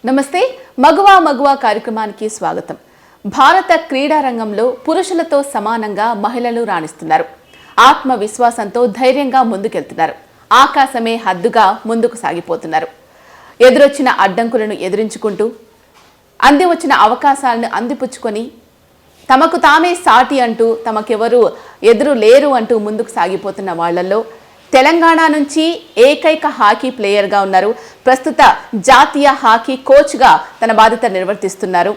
నమస్తే మగువా మగువా కార్యక్రమానికి స్వాగతం. భారత క్రీడా రంగంలో పురుషులతో సమానంగా మహిళలు రాణిస్తున్నారు. ఆత్మవిశ్వాసంతో ధైర్యంగా ముందుకెళ్తున్నారు. ఆకాశమే హద్దుగా ముందుకు సాగిపోతున్నారు. ఎదురొచ్చిన అడ్డంకులను ఎదిరించుకుంటూ అంది వచ్చిన అవకాశాలను అందిపుచ్చుకొని తమకు తామే సాటి అంటూ తమకెవరు ఎదురు లేరు అంటూ ముందుకు సాగిపోతున్న వాళ్లలో తెలంగాణ నుంచి ఏకైక హాకీ ప్లేయర్గా ఉన్నారు. ప్రస్తుత జాతీయ హాకీ కోచ్గా తన బాధ్యత నిర్వర్తిస్తున్నారు.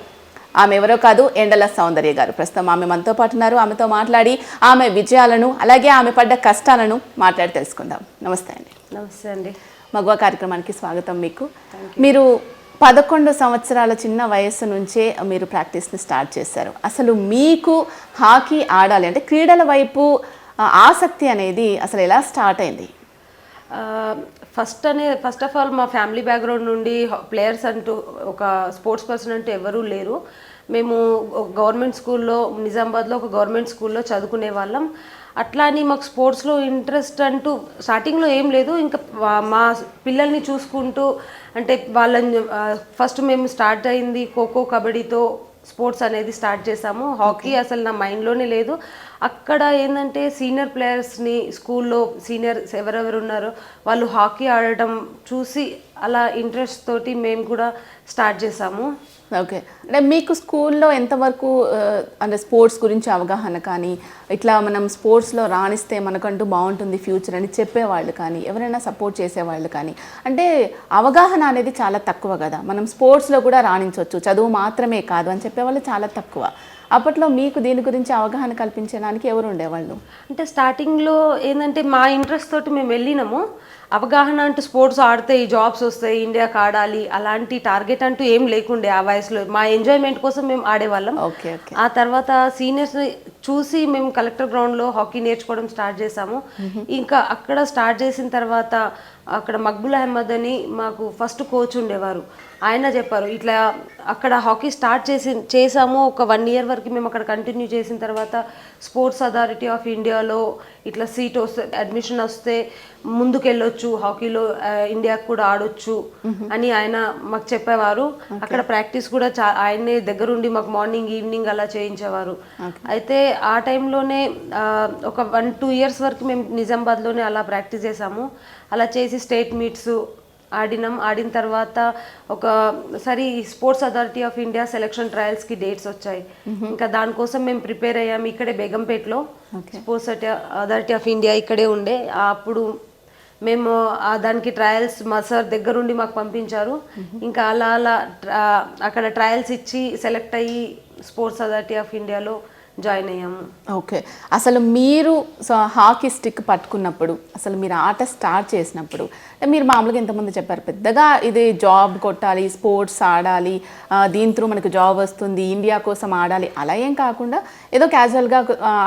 ఆమె ఎవరో కాదు, ఎండల సౌందర్య గారు. ప్రస్తుతం ఆమె మనతో పాటు ఉన్నారు. ఆమెతో మాట్లాడి ఆమె విజయాలను అలాగే ఆమె పడ్డ కష్టాలను మాట్లాడి తెలుసుకుందాం. నమస్తే అండి. నమస్తే అండి. మగువా కార్యక్రమానికి స్వాగతం. మీరు 11 సంవత్సరాల చిన్న వయస్సు నుంచే మీరు ప్రాక్టీస్ని స్టార్ట్ చేశారు. అసలు మీకు హాకీ ఆడాలి అంటే క్రీడల వైపు ఆసక్తి అనేది అసలు ఎలా స్టార్ట్ అయింది? ఫస్ట్ ఆఫ్ ఆల్ మా ఫ్యామిలీ బ్యాక్గ్రౌండ్ నుండి ప్లేయర్స్ అంటూ ఒక స్పోర్ట్స్ పర్సన్ అంటూ ఎవరూ లేరు. మేము గవర్నమెంట్ స్కూల్లో, నిజామాబాద్లో ఒక గవర్నమెంట్ స్కూల్లో చదువుకునే వాళ్ళం. అట్లా అని మాకు స్పోర్ట్స్లో ఇంట్రెస్ట్ అంటూ స్టార్టింగ్లో ఏం లేదు. ఇంకా మా పిల్లల్ని చూసుకుంటూ అంటే వాళ్ళని ఫస్ట్ మేము స్టార్ట్ అయింది ఖోఖో, కబడ్డీతో స్పోర్ట్స్ అనేది స్టార్ట్ చేసాము. హాకీ అసలు నా మైండ్లోనే లేదు. అక్కడ ఏంటంటే సీనియర్ ప్లేయర్స్ని స్కూల్లో సీనియర్స్ ఎవరెవరు ఉన్నారో వాళ్ళు హాకీ ఆడటం చూసి అలా ఇంట్రెస్ట్ తోటి మేము కూడా స్టార్ట్ చేసాము. ఓకే, అంటే మీకు స్కూల్లో ఎంతవరకు అంటే స్పోర్ట్స్ గురించి అవగాహన కానీ, ఇట్లా మనం స్పోర్ట్స్లో రాణిస్తే మనకంటూ బాగుంటుంది ఫ్యూచర్ అని చెప్పేవాళ్ళు కానీ, ఎవరైనా సపోర్ట్ చేసేవాళ్ళు కానీ, అంటే అవగాహన అనేది చాలా తక్కువ కదా. మనం స్పోర్ట్స్లో కూడా రాణించవచ్చు, చదువు మాత్రమే కాదు అని చెప్పేవాళ్ళు చాలా తక్కువ. అప్పట్లో మీకు దీని గురించి అవగాహన కల్పించడానికి ఎవరు ఉండేవాళ్ళు? అంటే స్టార్టింగ్లో ఏంటంటే మా ఇంట్రెస్ట్ తోటి మేము వెళ్ళినాము. అవగాహన అంటూ స్పోర్ట్స్ ఆడితే ఈ జాబ్స్ వస్తాయి, ఇండియాకి ఆడాలి అలాంటి టార్గెట్ అంటూ ఏం లేకుండే ఆ వయసులో. మా ఎంజాయ్మెంట్ కోసం మేము ఆడేవాళ్ళం. ఆ తర్వాత సీనియర్స్ చూసి మేము కలెక్టర్ గ్రౌండ్లో హాకీ నేర్చుకోవడం స్టార్ట్ చేసాము. ఇంకా అక్కడ స్టార్ట్ చేసిన తర్వాత అక్కడ మక్బుల్ అహ్మద్ అని మాకు ఫస్ట్ కోచ్ ఉండేవారు. ఆయన చెప్పారు ఇట్లా అక్కడ హాకీ స్టార్ట్ చేసాము. ఒక 1 year వరకు మేము అక్కడ కంటిన్యూ చేసిన తర్వాత స్పోర్ట్స్ అథారిటీ ఆఫ్ ఇండియాలో ఇట్లా సీట్ వస్తే, అడ్మిషన్ వస్తే ముందుకెళ్ళొచ్చు, హాకీలో ఇండియాకు కూడా ఆడొచ్చు అని ఆయన మాకు చెప్పేవారు. అక్కడ ప్రాక్టీస్ కూడా ఆయనే దగ్గరుండి మాకు మార్నింగ్ ఈవినింగ్ అలా చేయించేవారు. అయితే ఆ టైంలోనే ఒక 1-2 years వరకు మేము నిజామాబాద్లోనే అలా ప్రాక్టీస్ చేసాము. అలా చేసి స్టేట్ మీట్స్ ఆడిన తర్వాత ఒకసారి sports authority of India selection ట్రయల్స్కి డేట్స్ వచ్చాయి. ఇంకా దానికోసం మేము ప్రిపేర్ అయ్యాము. ఇక్కడే బేగంపేటలో స్పోర్ట్స్ అథారిటీ ఆఫ్ ఇండియా ఇక్కడే ఉండే. అప్పుడు మేము దానికి ట్రయల్స్ మా సార్ దగ్గరుండి మాకు పంపించారు. ఇంకా అలా అక్కడ ట్రయల్స్ ఇచ్చి సెలెక్ట్ అయ్యి స్పోర్ట్స్ అథారిటీ ఆఫ్ ఇండియాలో జాయిన్ అయ్యాము. ఓకే, అసలు మీరు హాకీ స్టిక్ పట్టుకున్నప్పుడు, అసలు మీరు ఆట స్టార్ట్ చేసినప్పుడు, మీరు మామూలుగా ఇంతకుముందు చెప్పారు పెద్దగా ఇది జాబ్ కొట్టాలి, స్పోర్ట్స్ ఆడాలి, దీని త్రూ మనకు జాబ్ వస్తుంది, ఇండియా కోసం ఆడాలి అలా ఏం కాకుండా ఏదో క్యాజువల్గా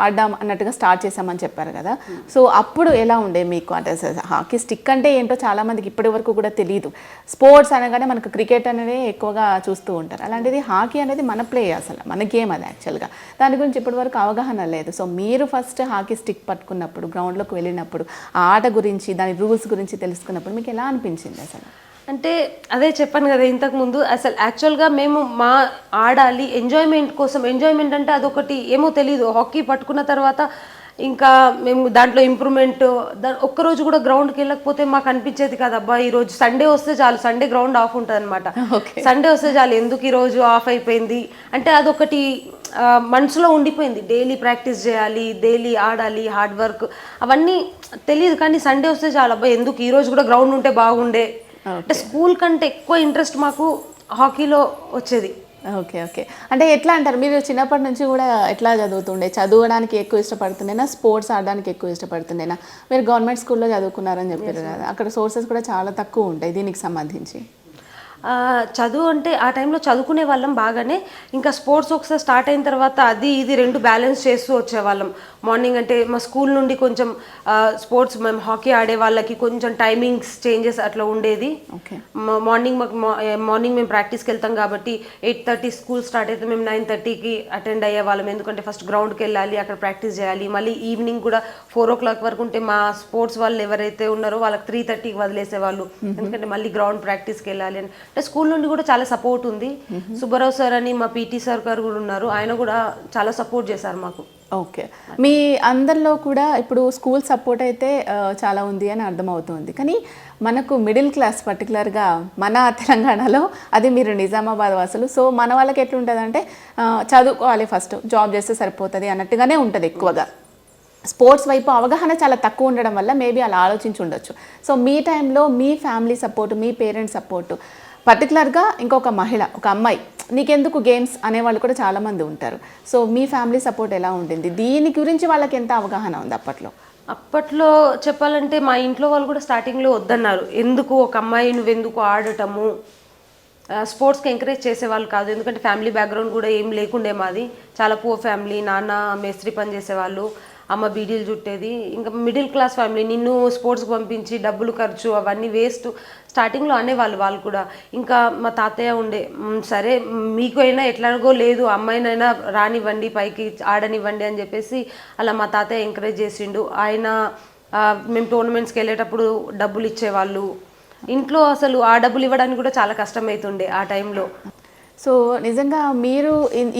ఆడడం అన్నట్టుగా స్టార్ట్ చేసామని చెప్పారు కదా. సో అప్పుడు ఎలా ఉండే మీకు? అంటే హాకీ స్టిక్ అంటే ఏంటో చాలామందికి ఇప్పటి వరకు కూడా తెలియదు. స్పోర్ట్స్ అనగానే మనకు క్రికెట్ అనేది ఎక్కువగా చూస్తూ ఉంటారు. అలాంటిది హాకీ అనేది మన ప్లే, అసలు మన గేమ్ అది యాక్చువల్గా. దాని గురించి ఇప్పటి వరకు అవగాహన లేదు. సో మీరు ఫస్ట్ హాకీ స్టిక్ పట్టుకున్నప్పుడు, గ్రౌండ్లోకి వెళ్ళినప్పుడు, ఆ ఆట గురించి, దాని రూల్స్ గురించి తెలుసుకున్నప్పుడు మీకు ఎలా అనిపించింది అసలు? అంటే అదే చెప్పాను కదా ఇంతకుముందు, అసలు యాక్చువల్గా మేము ఆడాలి ఎంజాయ్మెంట్ కోసం. ఎంజాయ్మెంట్ అంటే అదొకటి ఏమో తెలీదు. హాకీ పట్టుకున్న తర్వాత ఇంకా మేము దాంట్లో ఇంప్రూవ్మెంట్, ఒక్కరోజు కూడా గ్రౌండ్కి వెళ్ళకపోతే మాకు అనిపించేది కదా, అబ్బా ఈరోజు సండే వస్తే చాలు, సండే గ్రౌండ్ ఆఫ్ ఉంటుంది అనమాట. సండే వస్తే చాలు, ఎందుకు ఈరోజు ఆఫ్ అయిపోయింది అంటే అదొకటి మనసులో ఉండిపోయింది. డైలీ ప్రాక్టీస్ చేయాలి, డైలీ ఆడాలి, హార్డ్ వర్క్ అవన్నీ తెలియదు. కానీ సండే వస్తే చాలు, అబ్బా ఎందుకు ఈరోజు కూడా గ్రౌండ్ ఉంటే బాగుండే. అంటే స్కూల్ కంటే ఎక్కువ ఇంట్రెస్ట్ మాకు హాకీలో వచ్చేది. ఓకే, అంటే ఎట్లా అంటారు, మీరు చిన్నప్పటి నుంచి కూడా ఎట్లా చదువుతుండే? చదవడానికి ఎక్కువ ఇష్టపడుతుండేనా, స్పోర్ట్స్ ఆడడానికి ఎక్కువ ఇష్టపడుతుండేనా? మీరు గవర్నమెంట్ స్కూల్లో చదువుకున్నారని చెప్పారు కదా, అక్కడ సోర్సెస్ కూడా చాలా తక్కువ ఉంటాయి దీనికి సంబంధించి. చదువు అంటే ఆ టైంలో చదువుకునే వాళ్ళం బాగానే. ఇంకా స్పోర్ట్స్ ఒకసారి స్టార్ట్ అయిన తర్వాత అది ఇది 2 బ్యాలెన్స్ చేస్తూ వచ్చేవాళ్ళం. మార్నింగ్ అంటే మా స్కూల్ నుండి కొంచెం స్పోర్ట్స్ మేము హాకీ ఆడే వాళ్ళకి కొంచెం టైమింగ్స్ చేంజెస్ అట్లా ఉండేది. మార్నింగ్ మేము ప్రాక్టీస్కి వెళ్తాం కాబట్టి 8:30 స్కూల్ స్టార్ట్ అయితే మేము 9:30కి అటెండ్ అయ్యే వాళ్ళం. ఎందుకంటే ఫస్ట్ గ్రౌండ్కి వెళ్ళాలి, అక్కడ ప్రాక్టీస్ చేయాలి. మళ్ళీ ఈవినింగ్ కూడా 4 o'clock వరకు ఉంటే మా స్పోర్ట్స్ వాళ్ళు ఎవరైతే ఉన్నారో వాళ్ళకి 3:30కి వదిలేసేవాళ్ళు. ఎందుకంటే మళ్ళీ గ్రౌండ్ ప్రాక్టీస్కి వెళ్ళాలి అని అంటే స్కూల్ నుండి కూడా చాలా సపోర్ట్ ఉంది. సుబ్బారావు సార్ అని మా పీటీ సార్ గారు కూడా ఉన్నారు, ఆయన కూడా చాలా సపోర్ట్ చేశారు మాకు. ఓకే, మీ అందరిలో కూడా ఇప్పుడు స్కూల్ సపోర్ట్ అయితే చాలా ఉంది అని అర్థమవుతుంది. కానీ మనకు మిడిల్ క్లాస్ పర్టికులర్గా మన తెలంగాణలో, అది మీరు నిజామాబాద్ వాసులు, సో మన వాళ్ళకి ఎట్లుంటుంది అంటే చదువుకోవాలి, ఫస్ట్ జాబ్ చేస్తే సరిపోతుంది అన్నట్టుగానే ఉంటుంది ఎక్కువగా. స్పోర్ట్స్ వైపు అవగాహన చాలా తక్కువ ఉండడం వల్ల మేబీ అలా ఆలోచించి ఉండొచ్చు. సో మీ టైంలో మీ ఫ్యామిలీ సపోర్టు, మీ పేరెంట్స్ సపోర్టు, పర్టికులర్గా ఇంకొక మహిళ, ఒక అమ్మాయి నీకెందుకు గేమ్స్ అనేవాళ్ళు కూడా చాలామంది ఉంటారు. సో మీ ఫ్యామిలీ సపోర్ట్ ఎలా ఉండింది, దీని గురించి వాళ్ళకి ఎంత అవగాహన ఉంది అప్పట్లో? అప్పట్లో చెప్పాలంటే మా ఇంట్లో వాళ్ళు కూడా స్టార్టింగ్లో వద్దన్నారు. ఎందుకు ఒక అమ్మాయి నువ్వెందుకు ఆడటము, స్పోర్ట్స్కి ఎంకరేజ్ చేసేవాళ్ళు కాదు. ఎందుకంటే ఫ్యామిలీ బ్యాక్గ్రౌండ్ కూడా ఏం లేకుండే, మాది చాలా పూర్ ఫ్యామిలీ. నాన్న మేస్త్రి పని చేసేవాళ్ళు, అమ్మ బీడీలు చుట్టేది. ఇంకా మిడిల్ క్లాస్ ఫ్యామిలీ, నిన్ను స్పోర్ట్స్కి పంపించి డబ్బులు ఖర్చు అవన్నీ వేస్ట్ స్టార్టింగ్లో అనేవాళ్ళు వాళ్ళు కూడా. ఇంకా మా తాతయ్య ఉండే, సరే మీకు అయినా ఎట్లాగో లేదు, అమ్మాయినైనా రానివ్వండి, పైకి ఆడనివ్వండి అని చెప్పేసి అలా మా తాతయ్య ఎంకరేజ్ చేసిండు. ఆయన మేము టోర్నమెంట్స్కి వెళ్ళేటప్పుడు డబ్బులు ఇచ్చేవాళ్ళు. ఇంట్లో అసలు ఆ డబ్బులు ఇవ్వడానికి కూడా చాలా కష్టమవుతుండే ఆ టైంలో. సో నిజంగా మీరు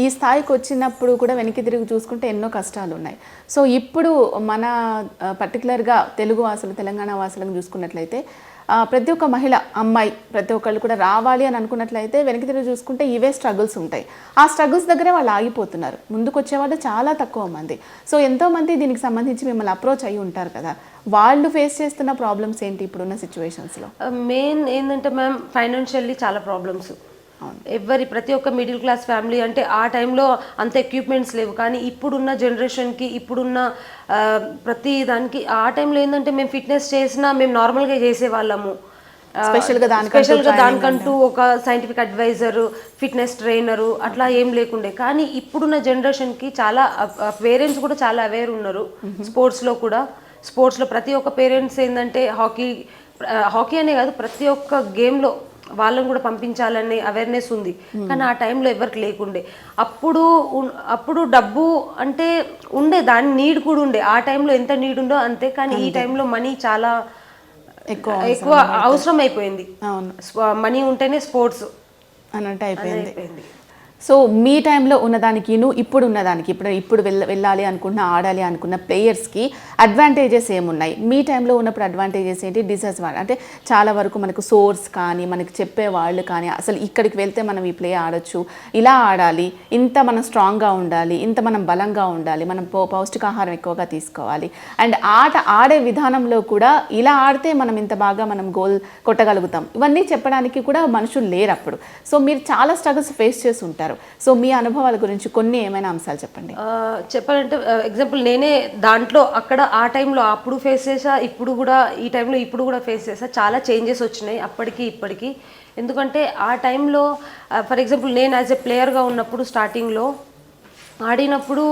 ఈ స్థాయికి వచ్చినప్పుడు కూడా వెనక్కి తిరిగి చూసుకుంటే ఎన్నో కష్టాలు ఉన్నాయి. సో ఇప్పుడు మన పర్టికులర్గా తెలుగు వాసులు, తెలంగాణ వాసులను చూసుకున్నట్లయితే ప్రతి ఒక్క మహిళ, అమ్మాయి, ప్రతి ఒక్కళ్ళు కూడా రావాలి అని అనుకున్నట్లయితే వెనక్కి తిరిగి చూసుకుంటే ఇవే స్ట్రగుల్స్ ఉంటాయి. ఆ స్ట్రగుల్స్ దగ్గరే వాళ్ళు ఆగిపోతున్నారు. ముందుకు వచ్చేవాళ్ళు చాలా తక్కువ మంది. సో ఎంతోమంది దీనికి సంబంధించి మిమ్మల్ని అప్రోచ్ అయ్యి ఉంటారు కదా, వాళ్ళు ఫేస్ చేస్తున్న ప్రాబ్లమ్స్ ఏంటి ఇప్పుడున్న సిచ్యువేషన్స్లో? మెయిన్ ఏంటంటే మ్యామ్, ఫైనాన్షియల్లీ చాలా ప్రాబ్లమ్స్. ప్రతి ఒక్క మిడిల్ క్లాస్ ఫ్యామిలీ అంటే ఆ టైంలో అంత ఎక్విప్మెంట్స్ లేవు. కానీ ఇప్పుడున్న జనరేషన్కి, ఇప్పుడున్న ప్రతి దానికి ఆ టైంలో ఏంటంటే మేము ఫిట్నెస్ చేసినా మేము నార్మల్గా చేసేవాళ్ళము. స్పెషల్గా దానికంటూ ఒక సైంటిఫిక్ అడ్వైజరు, ఫిట్నెస్ ట్రైనరు అట్లా ఏం లేకుండే. కానీ ఇప్పుడున్న జనరేషన్కి చాలా పేరెంట్స్ కూడా చాలా అవేర్ ఉన్నారు స్పోర్ట్స్లో కూడా. స్పోర్ట్స్లో ప్రతి ఒక్క పేరెంట్స్ ఏంటంటే హాకీ అనే కాదు, ప్రతి ఒక్క గేమ్లో వాళ్ళని కూడా పంపించాలనే అవేర్నెస్ ఉంది. కానీ ఆ టైంలో ఎవరికి లేకుండే. అప్పుడు డబ్బు అంటే ఉండే, దాని నీడ్ కూడా ఉండే. ఆ టైంలో ఎంత నీడ్ ఉందో అంతే. కానీ ఈ టైంలో మనీ చాలా ఎక్కువ అవసరం అయిపోయింది. మనీ ఉంటేనే స్పోర్ట్స్ అన్నట్టు అయిపోయింది. సో మీ టైంలో ఉన్నదానికి ఇప్పుడు ఉన్నదానికి, ఇప్పుడు వెళ్ళాలి అనుకున్న, ఆడాలి అనుకున్న ప్లేయర్స్కి అడ్వాంటేజెస్ ఏమున్నాయి? మీ టైంలో ఉన్నప్పుడు అడ్వాంటేజెస్ ఏంటి, డిసడ్వాంటేజ్? అంటే చాలా వరకు మనకు సోర్స్ కానీ, మనకి చెప్పే వాళ్ళు కానీ, అసలు ఇక్కడికి వెళ్తే మనం ఈ ప్లే ఆడొచ్చు, ఇలా ఆడాలి, ఇంత మనం స్ట్రాంగ్గా ఉండాలి, ఇంత మనం బలంగా ఉండాలి, మనం పౌష్టికాహారం ఎక్కువగా తీసుకోవాలి, అండ్ ఆడే విధానంలో కూడా ఇలా ఆడితే మనం ఇంత బాగా మనం గోల్ కొట్టగలుగుతాం, ఇవన్నీ చెప్పడానికి కూడా మనుషులు లేరు అప్పుడు. సో మీరు చాలా స్ట్రగుల్స్ ఫేస్ చేసి ఉంటారు. సో మీ అనుభవాల గురించి కొన్ని ఏమైనా అంశాలు చెప్పండి. చెప్పాలంటే ఎగ్జాంపుల్ నేనే దాంట్లో అక్కడ ఆ టైంలో అప్పుడు ఫేస్ చేసా, ఇప్పుడు కూడా ఈ టైంలో ఇప్పుడు కూడా ఫేస్ చేసా. చాలా చేంజెస్ వచ్చినాయి అప్పటికి ఇప్పటికి. ఎందుకంటే ఆ టైంలో ఫర్ ఎగ్జాంపుల్ నేను యాజ్ ఎ ప్లేయర్గా ఉన్నప్పుడు స్టార్టింగ్లో ఆడినప్పుడు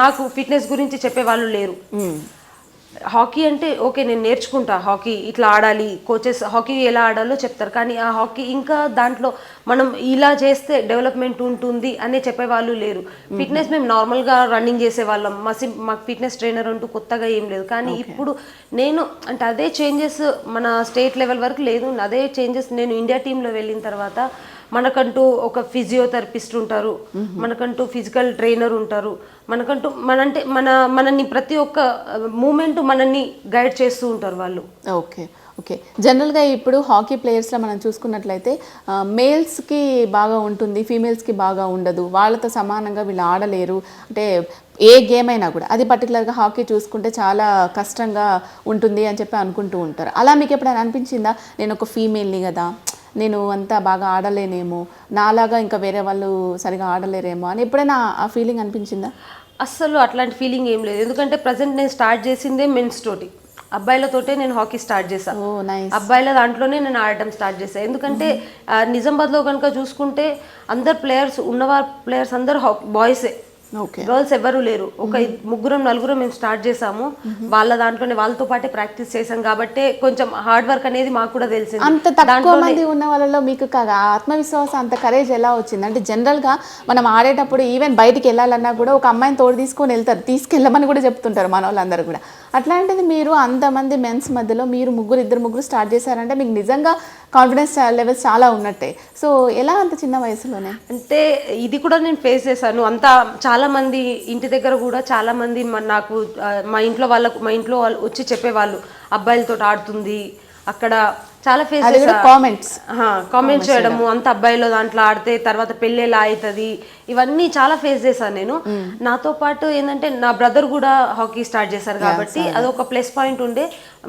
నాకు ఫిట్నెస్ గురించి చెప్పేవాళ్ళు లేరు. హాకీ అంటే ఓకే నేను నేర్చుకుంటా, హాకీ ఇట్లా ఆడాలి, కోచెస్ హాకీ ఎలా ఆడాలో చెప్తారు. కానీ ఆ హాకీ ఇంకా దాంట్లో మనం ఇలా చేస్తే డెవలప్మెంట్ ఉంటుంది అనే చెప్పేవాళ్ళు లేరు. ఫిట్నెస్ మేము నార్మల్గా రన్నింగ్ చేసేవాళ్ళం, మాకు ఫిట్నెస్ ట్రైనర్ అంటూ కొత్తగా ఏం లేదు. కానీ ఇప్పుడు నేను అంటే అదే చేంజెస్ మన స్టేట్ లెవెల్ వరకు లేదు. అదే చేంజెస్ నేను ఇండియా టీంలో వెళ్ళిన తర్వాత మనకంటూ ఒక ఫిజియోథెరపిస్ట్ ఉంటారు, మనకంటూ ఫిజికల్ ట్రైనర్ ఉంటారు, మనకంటూ మనని ప్రతి ఒక్క మూమెంట్ మనల్ని గైడ్ చేస్తూ ఉంటారు వాళ్ళు. ఓకే జనరల్గా ఇప్పుడు హాకీ ప్లేయర్స్లో మనం చూసుకున్నట్లయితే మేల్స్కి బాగా ఉంటుంది, ఫీమేల్స్కి బాగా ఉండదు, వాళ్ళతో సమానంగా వీళ్ళు ఆడలేరు. అంటే ఏ గేమ్ అయినా కూడా, అది పర్టికులర్గా హాకీ చూసుకుంటే చాలా కష్టంగా ఉంటుంది అని చెప్పి అనుకుంటూ ఉంటారు. అలా మీకు ఎప్పుడైనా అనిపించిందా, నేను ఒక ఫీమేల్ని కదా, నేను అంతా బాగా ఆడలేనేమో, నాలాగా ఇంకా వేరే వాళ్ళు సరిగా ఆడలేరేమో అని ఎప్పుడైనా ఆ ఫీలింగ్ అనిపించిందా? అస్సలు అట్లాంటి ఫీలింగ్ ఏం లేదు. ఎందుకంటే ప్రజెంట్ నేను స్టార్ట్ చేసిందే మెన్స్ తోటి, అబ్బాయిలతోటే నేను హాకీ స్టార్ట్ చేశాను. అబ్బాయిల దాంట్లోనే నేను ఆడటం స్టార్ట్ చేశాను. ఎందుకంటే నిజామాబాద్లో కనుక చూసుకుంటే అందరు ప్లేయర్స్ అందరు బాయ్సే, గర్ల్స్ ఎవరు లేరు. ఒక ముగ్గురం నలుగురం మేము స్టార్ట్ చేసాము. వాళ్ళ దాంట్లోనే వాళ్ళతో పాటే ప్రాక్టీస్ చేసాం కాబట్టి కొంచెం హార్డ్ వర్క్ అనేది మాకు కూడా తెలిసింది. అంత తక్కువ మంది ఉన్న వాళ్ళలో మీకు ఆత్మవిశ్వాసం, అంత కరేజ్ ఎలా వచ్చింది? అంటే జనరల్గా మనం ఆడేటప్పుడు ఈవెన్ బయటికి వెళ్ళాలన్నా కూడా ఒక అమ్మాయిని తోడు తీసుకొని వెళ్తారు, తీసుకెళ్ళమని కూడా చెప్తుంటారు మన వాళ్ళందరూ కూడా. అట్లాంటిది మీరు అంతమంది మెన్స్ మధ్యలో మీరు ఇద్దరు ముగ్గురు స్టార్ట్ చేశారంటే మీకు నిజంగా కాన్ఫిడెన్స్ లెవెల్స్ చాలా ఉన్నట్టే. సో ఎలా అంత చిన్న వయసులోనే? అంటే ఇది కూడా నేను ఫేస్ చేశాను. అంతా చాలా మంది ఇంటి దగ్గర కూడా చాలా మంది నాకు మా ఇంట్లో వాళ్ళు వచ్చి చెప్పేవాళ్ళు, అబ్బాయిలతో ఆడుతుంది అక్కడ, చాలా ఫేస్ కామెంట్స్ చేయడము, అంత అబ్బాయిలో దాంట్లో ఆడితే తర్వాత పెళ్ళి ఎలా అవుతుంది, ఇవన్నీ చాలా ఫేస్ చేశాను నేను. నాతో పాటు ఏంటంటే నా బ్రదర్ కూడా హాకీ స్టార్ట్ చేశారు కాబట్టి అదొక ప్లస్ పాయింట్ ఉండే.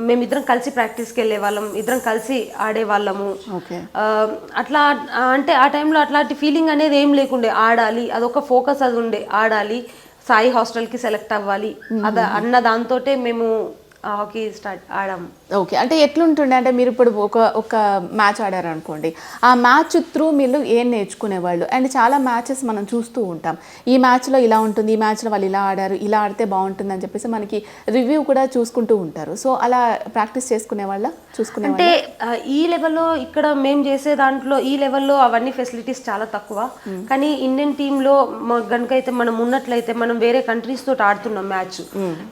మేమిద్దరం కలిసి ప్రాక్టీస్కి వెళ్ళే వాళ్ళం, ఇద్దరం కలిసి ఆడేవాళ్ళము. అట్లా అంటే ఆ టైంలో అట్లాంటి ఫీలింగ్ అనేది ఏం లేకుండే. ఆడాలి, అదొక ఫోకస్ అది ఉండే, ఆడాలి, సాయి హాస్టల్కి సెలెక్ట్ అవ్వాలి అన్న దాంతోటే మేము హాకీ స్టార్ట్ ఆడాము. ఓకే, అంటే ఎట్లుంటుండే అంటే మీరు ఇప్పుడు ఒక మ్యాచ్ ఆడారు అనుకోండి, ఆ మ్యాచ్ త్రూ మీరు ఏం నేర్చుకునేవాళ్ళు? అండ్ చాలా మ్యాచెస్ మనం చూస్తూ ఉంటాం, ఈ మ్యాచ్లో ఇలా ఉంటుంది, ఈ మ్యాచ్లో వాళ్ళు ఇలా ఆడారు, ఇలా ఆడితే బాగుంటుంది అని చెప్పేసి మనకి రివ్యూ కూడా చూసుకుంటూ ఉంటారు. సో అలా ప్రాక్టీస్ చూసుకునే అంటే ఈ లెవెల్లో ఇక్కడ మేము చేసే దాంట్లో ఈ లెవెల్లో అవన్నీ ఫెసిలిటీస్ చాలా తక్కువ. కానీ ఇండియన్ టీంలో గనుకైతే మనం ఉన్నట్లయితే మనం వేరే కంట్రీస్ తోటి ఆడుతున్నాం మ్యాచ్,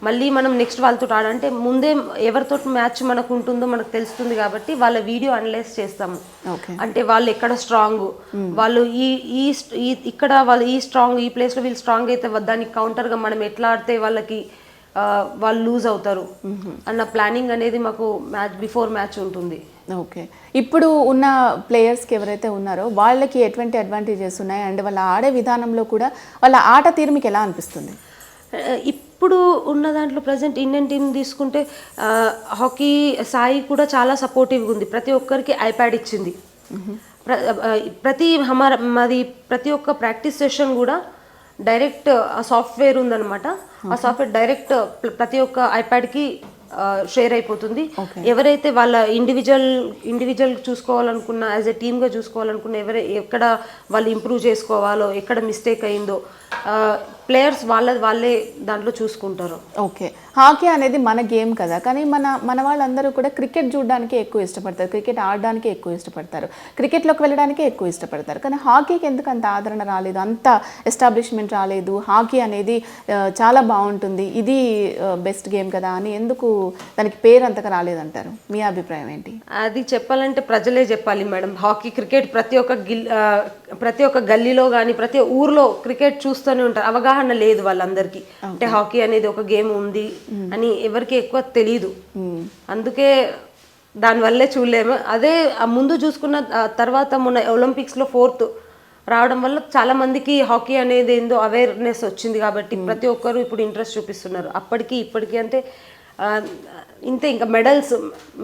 మళ్ళీ మనం నెక్స్ట్ వాళ్ళతో ఆడాలంటే ముందే ఎవరితో మ్యాచ్ మనకు ఉంటుందో మనకు తెలుస్తుంది కాబట్టి వాళ్ళ వీడియో అనలైజ్ చేస్తాము. అంటే వాళ్ళు ఎక్కడ స్ట్రాంగ్, వాళ్ళు ఇక్కడ వాళ్ళు ఈ స్ట్రాంగ్, ఈ ప్లేస్లో వీళ్ళు స్ట్రాంగ్ అయితే దానికి కౌంటర్గా మనం ఎట్లా ఆడితే వాళ్ళకి వాళ్ళు లూజ్ అవుతారు అన్న ప్లానింగ్ అనేది మాకు బిఫోర్ మ్యాచ్ ఉంటుంది. ఓకే, ఇప్పుడు ఉన్న ప్లేయర్స్కి ఎవరైతే ఉన్నారో వాళ్ళకి ఎటువంటి అడ్వాంటేజెస్ ఉన్నాయి అండ్ వాళ్ళ ఆడే విధానంలో కూడా వాళ్ళ ఆట తీరు మీకు ఎలా అనిపిస్తుంది? ఇప్పుడు ఉన్న దాంట్లో ప్రజెంట్ ఇండియన్ టీం తీసుకుంటే హాకీ సాయి కూడా చాలా సపోర్టివ్గా ఉంది. ప్రతి ఒక్కరికి ఐప్యాడ్ ఇచ్చింది. ప్రతి ఒక్క ప్రాక్టీస్ సెషన్ కూడా డైరెక్ట్ సాఫ్ట్వేర్ ఉందన్నమాట. ఆ సాఫ్ట్వేర్ డైరెక్ట్ ప్రతి ఒక్క ఐప్యాడ్కి షేర్ అయిపోతుంది. ఎవరైతే వాళ్ళ ఇండివిజువల్ చూసుకోవాలనుకున్న, యాజ్ ఎ టీమ్గా చూసుకోవాలనుకున్న, ఎక్కడ వాళ్ళు ఇంప్రూవ్ చేసుకోవాలో, ఎక్కడ మిస్టేక్ అయిందో ప్లేయర్స్ వాళ్ళే దాంట్లో చూసుకుంటారు. ఓకే, హాకీ అనేది మన గేమ్ కదా, కానీ మన వాళ్ళందరూ కూడా క్రికెట్ చూడడానికి ఎక్కువ ఇష్టపడతారు, క్రికెట్ ఆడడానికి ఎక్కువ ఇష్టపడతారు, క్రికెట్లోకి వెళ్ళడానికి ఎక్కువ ఇష్టపడతారు. కానీ హాకీకి ఎందుకు అంత ఆదరణ రాలేదు, అంత ఎస్టాబ్లిష్మెంట్ రాలేదు? హాకీ అనేది చాలా బాగుంటుంది, ఇది బెస్ట్ గేమ్ కదా అని ఎందుకు దానికి పేరు అంతగా రాలేదంటారు? మీ అభిప్రాయం ఏంటి? అది చెప్పాలంటే ప్రజలే చెప్పాలి మేడం. హాకీ క్రికెట్ ప్రతి ఒక్క గల్లీలో కానీ ప్రతి ఊర్లో క్రికెట్ చూస్తూనే ఉంటారు. అవగాహన లేదు వాళ్ళందరికీ, అంటే హాకీ అనేది ఒక గేమ్ ఉంది అని ఎవరికి ఎక్కువ తెలీదు. అందుకే దానివల్లే చూడలేము. అదే ముందు చూసుకున్న తర్వాత మొన్న ఒలింపిక్స్లో 4th రావడం వల్ల చాలా మందికి హాకీ అనేది ఏందో అవేర్నెస్ వచ్చింది కాబట్టి ప్రతి ఒక్కరు ఇప్పుడు ఇంట్రెస్ట్ చూపిస్తున్నారు. అప్పటికి ఇప్పటికీ అంటే ఇంతే. ఇంకా మెడల్స్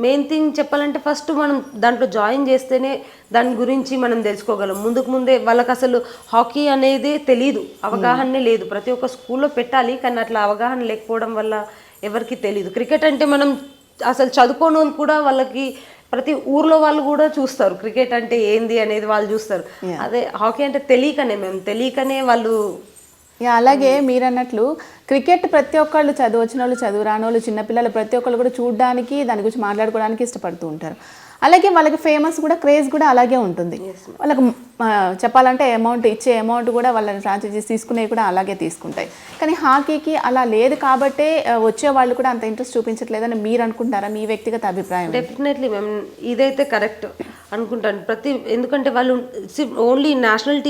మెయిన్ థింగ్ చెప్పాలంటే ఫస్ట్ మనం దాంట్లో జాయిన్ చేస్తేనే దాని గురించి మనం తెలుసుకోగలం. ముందే వాళ్ళకి అసలు హాకీ అనేది తెలీదు, అవగాహనే లేదు. ప్రతి ఒక్క స్కూల్లో పెట్టాలి, కానీ అట్లా అవగాహన లేకపోవడం వల్ల ఎవరికి తెలీదు. క్రికెట్ అంటే మనం అసలు చదువుకోని వాళ్ళు కూడా వాళ్ళకి ప్రతి ఊర్లో వాళ్ళు కూడా చూస్తారు క్రికెట్ అంటే ఏంది అనేది వాళ్ళు చూస్తారు. అదే హాకీ అంటే తెలియకనే వాళ్ళు. అలాగే మీరు అన్నట్లు క్రికెట్ ప్రతి ఒక్కళ్ళు వచ్చిన వాళ్ళు, చదువు రాని వాళ్ళు, చిన్నపిల్లలు ప్రతి ఒక్కళ్ళు కూడా చూడడానికి, దాని గురించి మాట్లాడుకోవడానికి ఇష్టపడుతూ ఉంటారు. అలాగే వాళ్ళకి ఫేమస్ కూడా, క్రేజ్ కూడా అలాగే ఉంటుంది. వాళ్ళకి చెప్పాలంటే ఇచ్చే అమౌంట్ కూడా వాళ్ళ ఫ్రాంచైజీస్ తీసుకునేవి కూడా అలాగే తీసుకుంటాయి. కానీ హాకీకి అలా లేదు కాబట్టే వచ్చే వాళ్ళు కూడా అంత ఇంట్రెస్ట్ చూపించట్లేదని మీరు అనుకుంటారా? మీ వ్యక్తిగత అభిప్రాయం? డెఫినెట్లీ మ్యామ్, ఇదైతే కరెక్ట్ అనుకుంటాను. ఎందుకంటే వాళ్ళు ఓన్లీ నేషనల్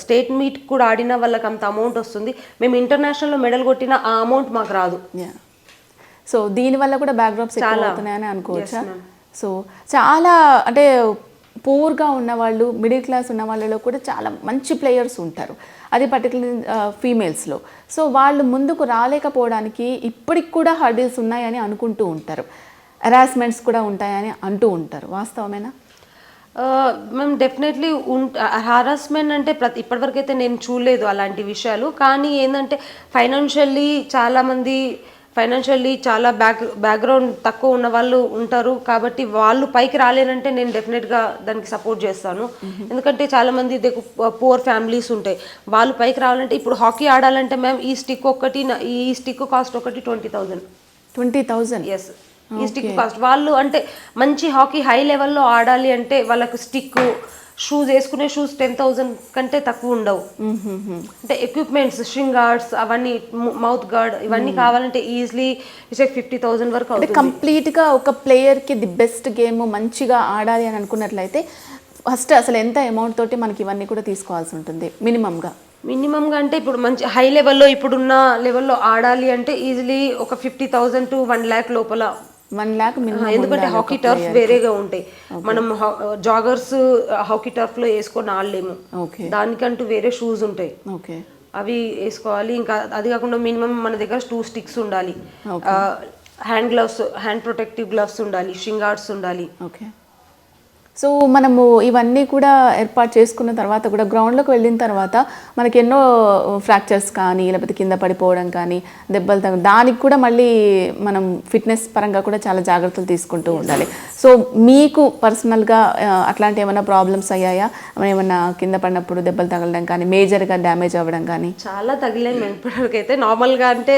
స్టేట్ మీట్ కూడా ఆడినా వాళ్ళకి అంత అమౌంట్ వస్తుంది. మేము ఇంటర్నేషనల్లో మెడల్ కొట్టిన ఆ అమౌంట్ మాకు రాదు. సో దీనివల్ల కూడా బ్యాక్డ్రాప్స్ ఎక్కువ అవుతున్నాయని అనుకోవచ్చా? సో చాలా అంటే పూర్గా ఉన్నవాళ్ళు, మిడిల్ క్లాస్ ఉన్న వాళ్ళలో కూడా చాలా మంచి ప్లేయర్స్ ఉంటారు, అది పర్టికులర్ ఫీమేల్స్లో. సో వాళ్ళు ముందుకు రాలేకపోవడానికి ఇప్పటికి కూడా హర్డిల్స్ ఉన్నాయని అనుకుంటూ ఉంటారు, హెరాస్మెంట్స్ కూడా ఉంటాయని అంటూ ఉంటారు. వాస్తవమేనా? మేము డెఫినెట్లీ హారాస్మెంట్ అంటే ఇప్పటివరకు అయితే నేను చూడలేదు అలాంటి విషయాలు. కానీ ఏంటంటే ఫైనాన్షియల్లీ చాలా బ్యాక్గ్రౌండ్ తక్కువ ఉన్న వాళ్ళు ఉంటారు కాబట్టి వాళ్ళు పైకి రాలేనంటే నేను డెఫినెట్గా దానికి సపోర్ట్ చేస్తాను. ఎందుకంటే చాలామంది పూర్ ఫ్యామిలీస్ ఉంటాయి, వాళ్ళు పైకి రావాలంటే ఇప్పుడు హాకీ ఆడాలంటే మ్యామ్ ఈ స్టిక్ కాస్ట్ ఒకటి 20,000. ఎస్, ఈ స్టిక్ కాస్ట్. వాళ్ళు అంటే మంచి హాకీ హై లెవెల్లో ఆడాలి అంటే వాళ్ళకు స్టిక్, షూస్ వేసుకునే షూస్ 10,000 కంటే తక్కువ ఉండవు. అంటే ఎక్విప్మెంట్స్, స్ట్రింగ్ గార్డ్స్, అవన్నీ మౌత్ గార్డ్ ఇవన్నీ కావాలంటే ఈజీలీ 50,000 వరకు అంటే అవుతుంది. కంప్లీట్గా ఒక ప్లేయర్కి ది బెస్ట్ గేమ్ మంచిగా ఆడాలి అని అనుకున్నట్లయితే ఫస్ట్ అసలు ఎంత అమౌంట్ తోటి మనకి ఇవన్నీ కూడా తీసుకోవాల్సి ఉంటుంది మినిమంగా? మినిమంగా అంటే ఇప్పుడు మంచి హై లెవెల్లో ఇప్పుడున్న లెవెల్లో ఆడాలి అంటే ఈజీలీ ఒక 50,000 to 1 lakh లోపల. 1 lakh మినిమం. ఎందుకంటే హాకీ టర్ఫ్ వేరేగా ఉంటాయి. మనం జాగర్స్ హాకీ టర్ఫ్ లో వేసుకొని ఆడలేము, దానికంటూ వేరే షూస్ ఉంటాయి, అవి వేసుకోవాలి. ఇంకా అది కాకుండా మినిమం మన దగ్గర 2 sticks ఉండాలి, hand gloves, hand protective gloves ఉండాలి, స్ట్రింగ్ గార్డ్స్ ఉండాలి. సో మనము ఇవన్నీ కూడా ఏర్పాటు చేసుకున్న తర్వాత కూడా గ్రౌండ్లోకి వెళ్ళిన తర్వాత మనకి ఎన్నో ఫ్రాక్చర్స్ కానీ లేకపోతే కింద పడిపోవడం కానీ దెబ్బలు తగ్గ దానికి కూడా మళ్ళీ మనం ఫిట్నెస్ పరంగా కూడా చాలా జాగ్రత్తలు తీసుకుంటూ ఉండాలి. సో మీకు పర్సనల్గా అట్లాంటి ఏమైనా ప్రాబ్లమ్స్ అయ్యాయా? ఏమైనా కింద పడినప్పుడు దెబ్బలు తగలడం కానీ మేజర్గా డ్యామేజ్ అవ్వడం కానీ? చాలా తగిలాయి మేము ఇప్పటివరకైతే. నార్మల్గా అంటే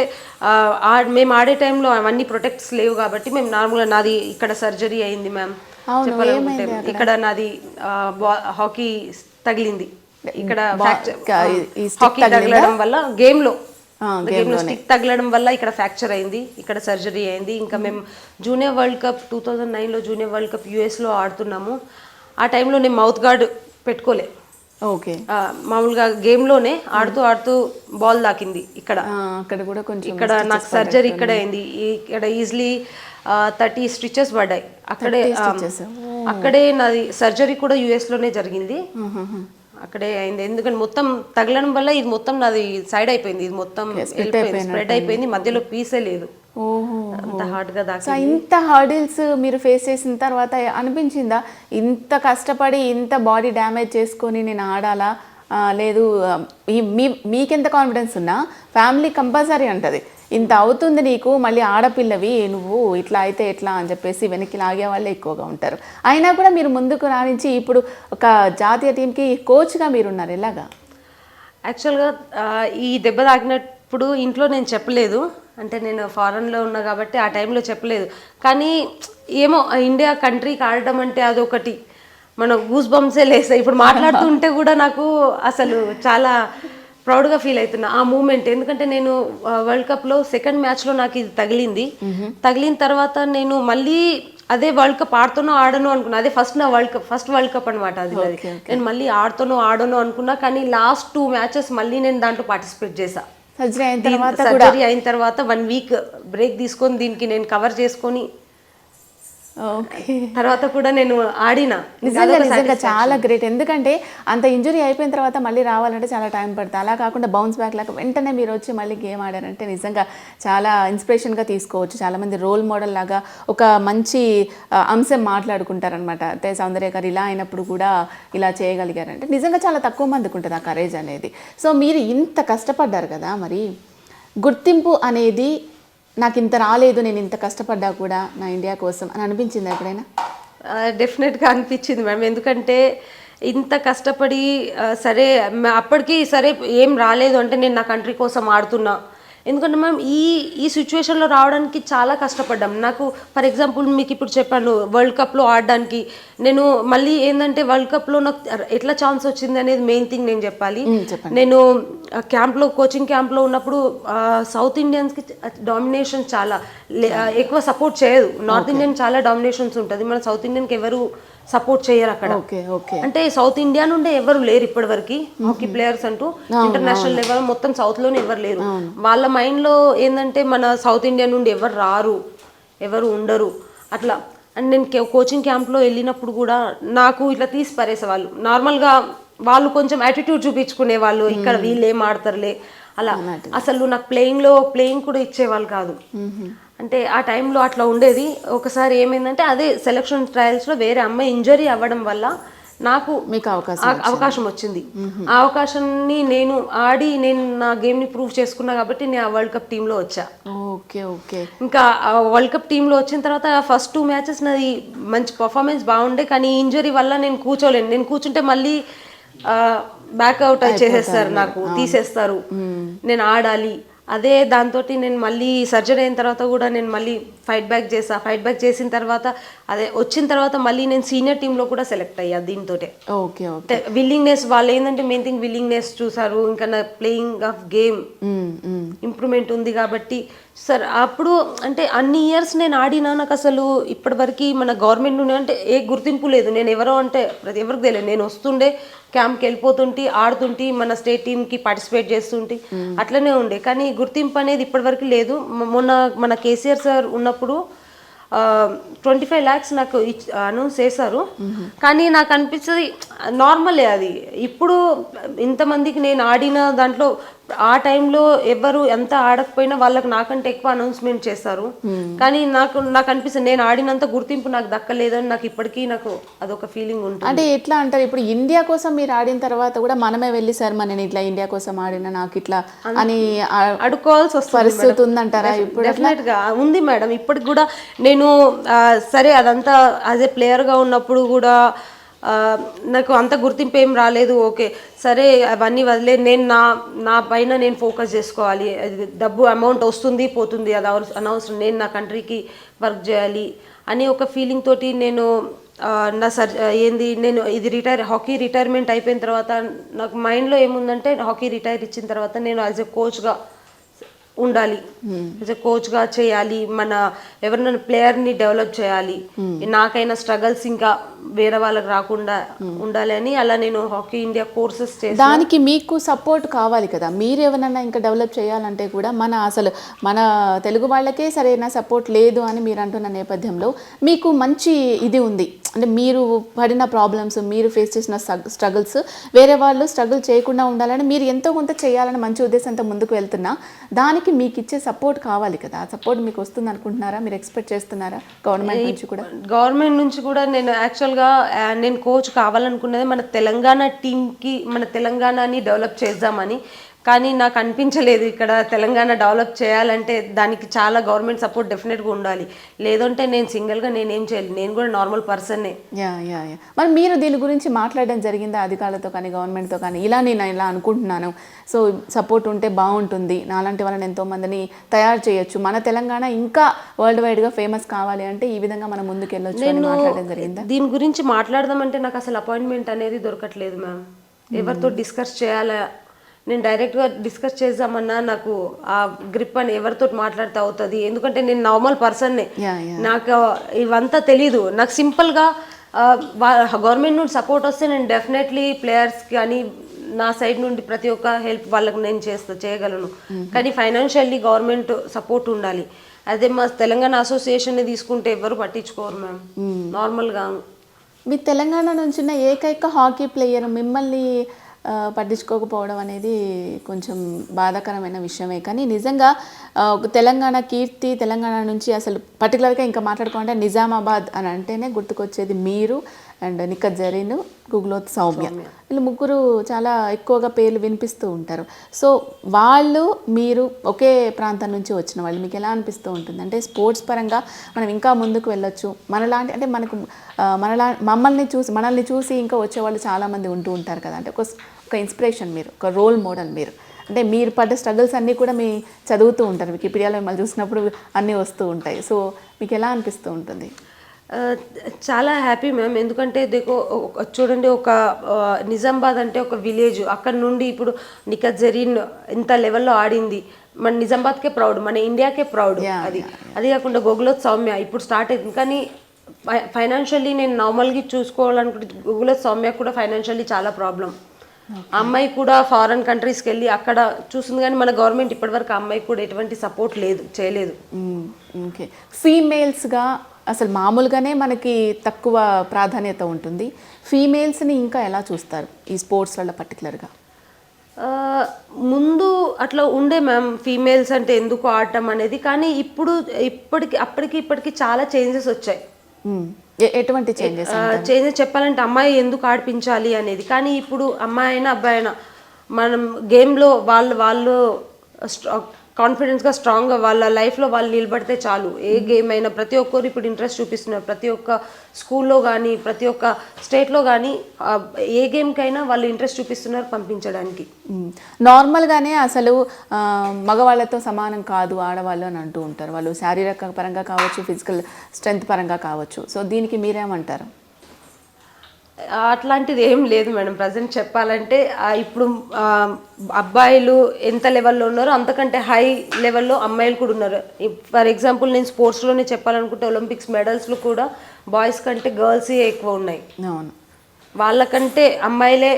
మేము ఆడే టైంలో అవన్నీ ప్రొటెక్ట్స్ లేవు కాబట్టి మేము నార్మల్గా, నాది ఇక్కడ సర్జరీ అయింది మ్యామ్ చెప్పాలనుకుంటే. ఇక్కడ నాది హాకీ తగిలింది, ఇక్కడ హాకీ తగలడం వల్ల గేమ్ లో స్టిక్ తగలడం వల్ల ఇక్కడ ఫ్రాక్చర్ అయింది, ఇక్కడ సర్జరీ అయింది. ఇంకా మేము జూనియర్ వరల్డ్ కప్ 2009లో జూనియర్ వరల్డ్ కప్ యుఎస్లో ఆడుతున్నాము. ఆ టైంలో నేను మౌత్ గార్డ్ పెట్టుకోలే, మామూలుగా గేమ్ లోనే ఆడుతూ బాల్ తాకింది ఇక్కడ కూడా కొంచెం, ఇక్కడ నాకు సర్జరీ ఇక్కడ అయింది. ఇక్కడ ఈజీలీ 30 స్టిచెస్ పడ్డాయి అక్కడే. నాది సర్జరీ కూడా యుఎస్ లోనే జరిగింది, అక్కడే అయింది. ఎందుకంటే మొత్తం తగలడం వల్ల ఇది మొత్తం నాది సైడ్ అయిపోయింది, ఇది మొత్తం స్ప్రెడ్ అయిపోయింది, మధ్యలో పీసే లేదు. అంత హార్డ్ గా దాకా. ఇంత హార్డిల్స్ మీరు ఫేస్ చేసిన తర్వాత అనిపించిందా ఇంత కష్టపడి ఇంత బాడీ డ్యామేజ్ చేసుకొని నేను ఆడాలా? లేదు, మీకెంత కాన్ఫిడెన్స్ ఉన్నా ఫ్యామిలీ కంపల్సరీ ఉంటుంది, ఇంత అవుతుంది నీకు, మళ్ళీ ఆడపిల్లవి నువ్వు ఇట్లా అయితే ఎట్లా అని చెప్పేసి వెనక్కి లాగే వాళ్ళే ఎక్కువగా ఉంటారు. అయినా కూడా మీరు ముందుకు రాణించి ఇప్పుడు ఒక జాతీయ టీంకి కోచ్గా మీరున్నారు. ఎలాగా? యాక్చువల్గా ఈ దెబ్బ తాకినప్పుడు ఇంట్లో నేను చెప్పలేదు, అంటే నేను ఫారెన్లో ఉన్నా కాబట్టి ఆ టైంలో చెప్పలేదు. కానీ ఏమో ఇండియా కంట్రీకి ఆడటం అంటే అదొకటి మన గూస్ బంప్సే లేస్తాయి. ఇప్పుడు మాట్లాడుతుంటే కూడా నాకు అసలు చాలా ప్రౌడ్గా ఫీల్ అవుతున్నా ఆ మూమెంట్. ఎందుకంటే నేను వరల్డ్ కప్లో సెకండ్ మ్యాచ్లో నాకు ఇది తగిలిన తర్వాత నేను మళ్ళీ అదే వరల్డ్ కప్ ఆడను అనుకున్నా. అదే ఫస్ట్ వరల్డ్ కప్ అనమాట అది. నేను మళ్ళీ ఆడను అనుకున్నా, కానీ లాస్ట్ 2 మ్యాచెస్ మళ్ళీ నేను దాంట్లో పార్టిసిపేట్ చేశా. సర్జరీ అయిన తర్వాత 1 week బ్రేక్ తీసుకొని దీనికి నేను కవర్ చేసుకొని తర్వాత కూడా నేను ఆడినా. నిజంగా చాలా గ్రేట్. ఎందుకంటే అంత ఇంజురీ అయిపోయిన తర్వాత మళ్ళీ రావాలంటే చాలా టైం పడుతుంది. అలా కాకుండా బౌన్స్ బ్యాక్ లాగా వెంటనే మీరు వచ్చి మళ్ళీ గేమ్ ఆడారంటే నిజంగా చాలా ఇన్స్పిరేషన్గా తీసుకోవచ్చు. చాలామంది రోల్ మోడల్ లాగా ఒక మంచి అంశం మాట్లాడుకుంటారనమాట. అంటే సౌందర్య గారు ఇలా అయినప్పుడు కూడా ఇలా చేయగలిగారంటే నిజంగా చాలా తక్కువ మందికి ఉంటుంది ఆ కరేజ్ అనేది. సో మీరు ఇంత కష్టపడ్డారు కదా, మరి గుర్తింపు అనేది నాకు ఇంత రాలేదు, నేను ఇంత కష్టపడ్డా కూడా నా ఇండియా కోసం అని అనిపించింది ఎప్పుడైనా? డెఫినెట్గా అనిపించింది మ్యామ్. ఎందుకంటే ఇంత కష్టపడి సరే అప్పటికి సరే ఏం రాలేదు అంటే నేను నా కంట్రీ కోసం ఆడుతున్నా. ఎందుకంటే మ్యామ్ ఈ సిచ్యువేషన్లో రావడానికి చాలా కష్టపడ్డాం. నాకు ఫర్ ఎగ్జాంపుల్ మీకు ఇప్పుడు చెప్పాను, వరల్డ్ కప్లో ఆడడానికి నేను మళ్ళీ ఏంటంటే వరల్డ్ కప్లో నాకు ఎట్లా ఛాన్స్ వచ్చింది అనేది మెయిన్ థింగ్ నేను చెప్పాలి. నేను కోచింగ్ క్యాంప్లో ఉన్నప్పుడు సౌత్ ఇండియన్స్కి డామినేషన్ చాలా ఎక్కువ సపోర్ట్ చేయదు. నార్త్ ఇండియన్ చాలా డామినేషన్స్ ఉంటుంది, మన సౌత్ ఇండియన్కి ఎవరు సపోర్ట్ చేయరు అక్కడ. అంటే సౌత్ ఇండియా నుండి ఎవరు లేరు ఇప్పటి వరకు హాకీ ప్లేయర్స్ అంటూ ఇంటర్నేషనల్ లెవెల్ మొత్తం సౌత్ లోనే ఎవరు లేరు. వాళ్ళ మైండ్ లో ఏంటంటే మన సౌత్ ఇండియా నుండి ఎవరు రారు, ఎవరు ఉండరు అట్లా. అండ్ నేను కోచింగ్ క్యాంప్ లో వెళ్ళినప్పుడు కూడా నాకు ఇట్లా తీసి పరేసేవాళ్ళు. నార్మల్ గా వాళ్ళు కొంచెం యాటిట్యూడ్ చూపించుకునే వాళ్ళు, ఇక్కడ వీళ్ళు ఏం ఆడతారులే అలా. అసలు నాకు ప్లేయింగ్ కూడా ఇచ్చేవాళ్ళు కాదు. అంటే ఆ టైంలో అట్లా ఉండేది. ఒకసారి ఏమైందంటే అదే సెలక్షన్ ట్రయల్స్లో వేరే అమ్మాయి ఇంజరీ అవ్వడం వల్ల నాకు అవకాశం వచ్చింది. ఆ అవకాశాన్ని నేను ఆడి నేను నా గేమ్ని ప్రూవ్ చేసుకున్నా కాబట్టి నేను ఆ వరల్డ్ కప్ టీంలో వచ్చా. ఇంకా వరల్డ్ కప్ టీంలో వచ్చిన తర్వాత ఫస్ట్ 2 మ్యాచెస్ నాది మంచి పర్ఫార్మెన్స్ బాగుండే, కానీ ఇంజరీ వల్ల నేను కూర్చోలేను. నేను కూర్చుంటే మళ్ళీ బ్యాక్అవుట్ చేసేస్తారు, నాకు తీసేస్తారు. నేను ఆడాలి అదే దాంతో నేను మళ్ళీ సర్జరీ అయిన తర్వాత కూడా నేను మళ్ళీ ఫైట్ బ్యాక్ చేసిన తర్వాత అదే వచ్చిన తర్వాత మళ్ళీ నేను సీనియర్ టీంలో కూడా సెలెక్ట్ అయ్యా దీంతో. Okay okay. విల్లింగ్నెస్ వాళ్ళు ఏంటంటే మెయిన్ థింగ్ విల్లింగ్నెస్ చూసారు, ఇంకా నా ప్లేయింగ్ ఆఫ్ గేమ్ ఇంప్రూవ్మెంట్ ఉంది కాబట్టి సార్ అప్పుడు అంటే అన్ని ఇయర్స్ నేను ఆడినా నాకు అసలు ఇప్పటివరకు మన గవర్నమెంట్ నుండి అంటే ఏ గుర్తింపు లేదు. నేను ఎవరో అంటే ప్రతి ఎవరికి తెలియదు, నేను వస్తుండే క్యాంప్కి వెళ్ళిపోతుంటే ఆడుతుంటే మన స్టేట్ టీమ్కి పార్టిసిపేట్ చేస్తుంటే అట్లనే ఉండే. కానీ గుర్తింపు అనేది ఇప్పటివరకు లేదు. మొన్న మన కేసీఆర్ సార్ ఉన్నప్పుడు 25 lakhs నాకు అనౌన్స్ చేశారు. కానీ నాకు అనిపిస్తుంది నార్మలే అది. ఇప్పుడు ఇంతమందికి నేను ఆడిన దాంట్లో ఆ టైంలో ఎవరు ఎంత ఆడకపోయినా వాళ్ళకి నాకంటే ఎక్కువ అనౌన్స్మెంట్ చేస్తారు. కానీ నాకు అనిపిస్తుంది నేను ఆడినంత గుర్తింపు నాకు దక్కలేదని నాకు ఇప్పటికీ నాకు అదొక ఫీలింగ్ ఉంటుంది. అంటే ఎట్లా అంటారు, ఇప్పుడు ఇండియా కోసం మీరు ఆడిన తర్వాత కూడా మనమే వెళ్ళి సార్ నేను ఇట్లా ఇండియా కోసం ఆడిన నాకు ఇట్లా అని అడుకోవాల్సి వస్తుంది పరిస్థితి ఉందంటారా? ఇప్పుడు డెఫినెట్ గా ఉంది మేడం. ఇప్పటికి కూడా నేను సరే అదంతా యాజ్ ఏ ప్లేయర్గా ఉన్నప్పుడు కూడా నాకు అంత గుర్తింపు ఏం రాలేదు. ఓకే సరే అవన్నీ వదిలే, నేను నా పైన నేను ఫోకస్ చేసుకోవాలి. డబ్బు అమౌంట్ వస్తుంది పోతుంది అది అనవసరం, నేను నా కంట్రీకి వర్క్ చేయాలి అని ఒక ఫీలింగ్ తోటి నేను నా నేను ఇది హాకీ రిటైర్మెంట్ అయిపోయిన తర్వాత నాకు మైండ్లో ఏముందంటే హాకీ రిటైర్ ఇచ్చిన తర్వాత నేను యాజ్ ఎ కోచ్గా ఉండాలి, కోచ్గా చేయాలి, మన ఎవరినైనా ప్లేయర్ని డెవలప్ చేయాలి, నాకైనా స్ట్రగల్స్ ఇంకా వేరే వాళ్ళకి రాకుండా ఉండాలి అని అలా నేను హాకీ ఇండియా కోర్సెస్ చేసి. దానికి మీకు సపోర్ట్ కావాలి కదా, మీరు ఎవరన్నా ఇంకా డెవలప్ చేయాలంటే కూడా మన తెలుగు వాళ్ళకే సరైన సపోర్ట్ లేదు అని మీరు అంటున్న నేపథ్యంలో మీకు మంచి ఇది ఉంది అంటే మీరు పడిన ప్రాబ్లమ్స్, మీరు ఫేస్ చేసిన స్ట్రగుల్స్ వేరే వాళ్ళు స్ట్రగుల్ చేయకుండా ఉండాలని మీరు ఎంతో కొంత చేయాలని మంచి ఉద్దేశంతో ముందుకు వెళ్తున్నా, దానికి మీకు ఇచ్చే సపోర్ట్ కావాలి కదా. ఆ సపోర్ట్ మీకు వస్తుంది అనుకుంటున్నారా, మీరు ఎక్స్పెక్ట్ చేస్తున్నారా గవర్నమెంట్ నుంచి కూడా? గవర్నమెంట్ నుంచి కూడా నేను యాక్చువల్గా నేను కోచ్ కావాలనుకున్నది మన తెలంగాణ టీంకి, మన తెలంగాణని డెవలప్ చేద్దామని. కానీ నాకు అనిపించలేదు ఇక్కడ తెలంగాణ డెవలప్ చేయాలంటే దానికి చాలా గవర్నమెంట్ సపోర్ట్ డెఫినెట్గా ఉండాలి. లేదంటే నేను సింగిల్గా నేనేం చేయాలి, నేను కూడా నార్మల్ పర్సన్నే. మరి మీరు దీని గురించి మాట్లాడడం జరిగిందా అధికారులతో కానీ గవర్నమెంట్తో కానీ, నేను ఇలా అనుకుంటున్నాను, సో సపోర్ట్ ఉంటే బాగుంటుంది, నాలాంటి వాళ్ళని ఎంతోమందిని తయారు చేయొచ్చు, మన తెలంగాణ ఇంకా వరల్డ్ వైడ్గా ఫేమస్ కావాలి అంటే ఈ విధంగా మనం ముందుకు వెళ్ళొచ్చు అని మాట్లాడడం జరిగిందా? దీని గురించి మాట్లాడదామంటే నాకు అసలు అపాయింట్మెంట్ అనేది దొరకట్లేదు మ్యామ్. ఎవరితో డిస్కస్ చేయాలా, నేను డైరెక్ట్గా డిస్కస్ చేద్దామన్నా నాకు ఆ గ్రిప్ అని ఎవరితో మాట్లాడితే అవుతుంది. ఎందుకంటే నేను నార్మల్ పర్సన్నే, నాకు ఇవంతా తెలీదు. నాకు సింపుల్గా గవర్నమెంట్ నుండి సపోర్ట్ వస్తే నేను డెఫినెట్లీ ప్లేయర్స్కి కానీ నా సైడ్ నుండి ప్రతి ఒక్క హెల్ప్ వాళ్ళకి నేను చేయగలను. కానీ ఫైనాన్షియల్లీ గవర్నమెంట్ సపోర్ట్ ఉండాలి. అదే మా తెలంగాణ అసోసియేషన్ని తీసుకుంటే ఎవరు పట్టించుకోరు మ్యామ్. నార్మల్గా మీ తెలంగాణ నుంచి ఏకైక హాకీ ప్లేయర్ మిమ్మల్ని పట్టించుకోకపోవడం అనేది కొంచెం బాధాకరమైన విషయమే. కానీ నిజంగా తెలంగాణ కీర్తి, తెలంగాణ నుంచి అసలు పర్టికులర్గా ఇంకా మాట్లాడుకోవాలంటే నిజామాబాద్ అని అంటేనే గుర్తుకొచ్చేది మీరు అండ్ నిఖత్ జరీన్, గుగ్లోత్ సౌమ్య. వీళ్ళు ముగ్గురు చాలా ఎక్కువగా పేర్లు వినిపిస్తూ ఉంటారు. సో వాళ్ళు మీరు ఒకే ప్రాంతం నుంచి వచ్చిన వాళ్ళు, మీకు ఎలా అనిపిస్తూ ఉంటుంది? అంటే స్పోర్ట్స్ పరంగా మనం ఇంకా ముందుకు వెళ్ళొచ్చు, మనలాంటి అంటే మనల్ని చూసి ఇంకా వచ్చేవాళ్ళు చాలామంది ఉంటూ ఉంటారు కదా. అంటే ఒక ఇన్స్పిరేషన్ మీరు, ఒక రోల్ మోడల్ మీరు. అంటే మీరు పడ్డ స్ట్రగుల్స్ అన్నీ కూడా మీ చదువుతూ ఉంటారు, వికీపీడియాలో మిమ్మల్ని చూసినప్పుడు అన్నీ వస్తూ ఉంటాయి. సో మీకు ఎలా అనిపిస్తూ ఉంటుంది? చాలా హ్యాపీ మ్యామ్. ఎందుకంటే చూడండి, ఒక నిజామాబాద్ అంటే ఒక విలేజ్, అక్కడ నుండి ఇప్పుడు నిఖత్ జరీన్ ఇంత లెవెల్లో ఆడింది, మన నిజామాబాద్కే ప్రౌడ్, మన ఇండియాకే ప్రౌడ్. అది కాకుండా గుగ్లోత్ సౌమ్య ఇప్పుడు స్టార్ట్ అయింది. కానీ ఫైనాన్షియల్లీ నేను నార్మల్గా చూసుకోవాలనుకుంటే గుగ్లోత్ సౌమ్య కూడా ఫైనాన్షియల్లీ చాలా ప్రాబ్లం. అమ్మాయి కూడా ఫారెన్ కంట్రీస్కి వెళ్ళి అక్కడ చూసింది, కానీ మన గవర్నమెంట్ ఇప్పటివరకు అమ్మాయి కూడా ఎటువంటి సపోర్ట్ చేయలేదు. ఓకే, ఫీమేల్స్గా అసలు మామూలుగానే మనకి తక్కువ ప్రాధాన్యత ఉంటుంది. ఫీమేల్స్ని ఇంకా ఎలా చూస్తారు ఈ స్పోర్ట్స్లలో పర్టికులర్గా? ముందు అట్లా ఉండే మ్యామ్, ఫీమేల్స్ అంటే ఎందుకు ఆడటం అనేది. కానీ ఇప్పటికి చాలా చేంజెస్ వచ్చాయి. ఎటువంటి చేంజెస్ చెప్పాలంటే అమ్మాయి ఎందుకు ఆడిపించాలి అనేది. కానీ ఇప్పుడు అమ్మాయి అయినా అబ్బాయి అయినా మనం గేమ్లో వాళ్ళు కాన్ఫిడెన్స్గా స్ట్రాంగ్గా వాళ్ళ లైఫ్లో వాళ్ళు నిలబడితే చాలు. ఏ గేమ్ అయినా ప్రతి ఒక్కరు ఇప్పుడు ఇంట్రెస్ట్ చూపిస్తున్నారు. ప్రతి ఒక్క స్కూల్లో కానీ ప్రతి ఒక్క స్టేట్లో కానీ ఏ గేమ్కైనా వాళ్ళు ఇంట్రెస్ట్ చూపిస్తున్నారు పంపించడానికి. నార్మల్గానే అసలు మగవాళ్ళతో సమానం కాదు ఆడవాళ్ళు అని అంటూ ఉంటారు. వాళ్ళు శారీరక పరంగా కావచ్చు, ఫిజికల్ స్ట్రెంగ్త్ పరంగా కావచ్చు. సో దీనికి మీరేమంటారు? అట్లాంటిది ఏం లేదు మేడం. ప్రజెంట్ చెప్పాలంటే ఇప్పుడు అబ్బాయిలు ఎంత లెవెల్లో ఉన్నారో అంతకంటే హై లెవెల్లో అమ్మాయిలు కూడా ఉన్నారు. ఫర్ ఎగ్జాంపుల్ నేను స్పోర్ట్స్లోనే చెప్పాలనుకుంటే ఒలింపిక్స్ మెడల్స్లో కూడా బాయ్స్ కంటే గర్ల్సే ఎక్కువ ఉన్నాయి. అవును, వాళ్ళకంటే అమ్మాయిలే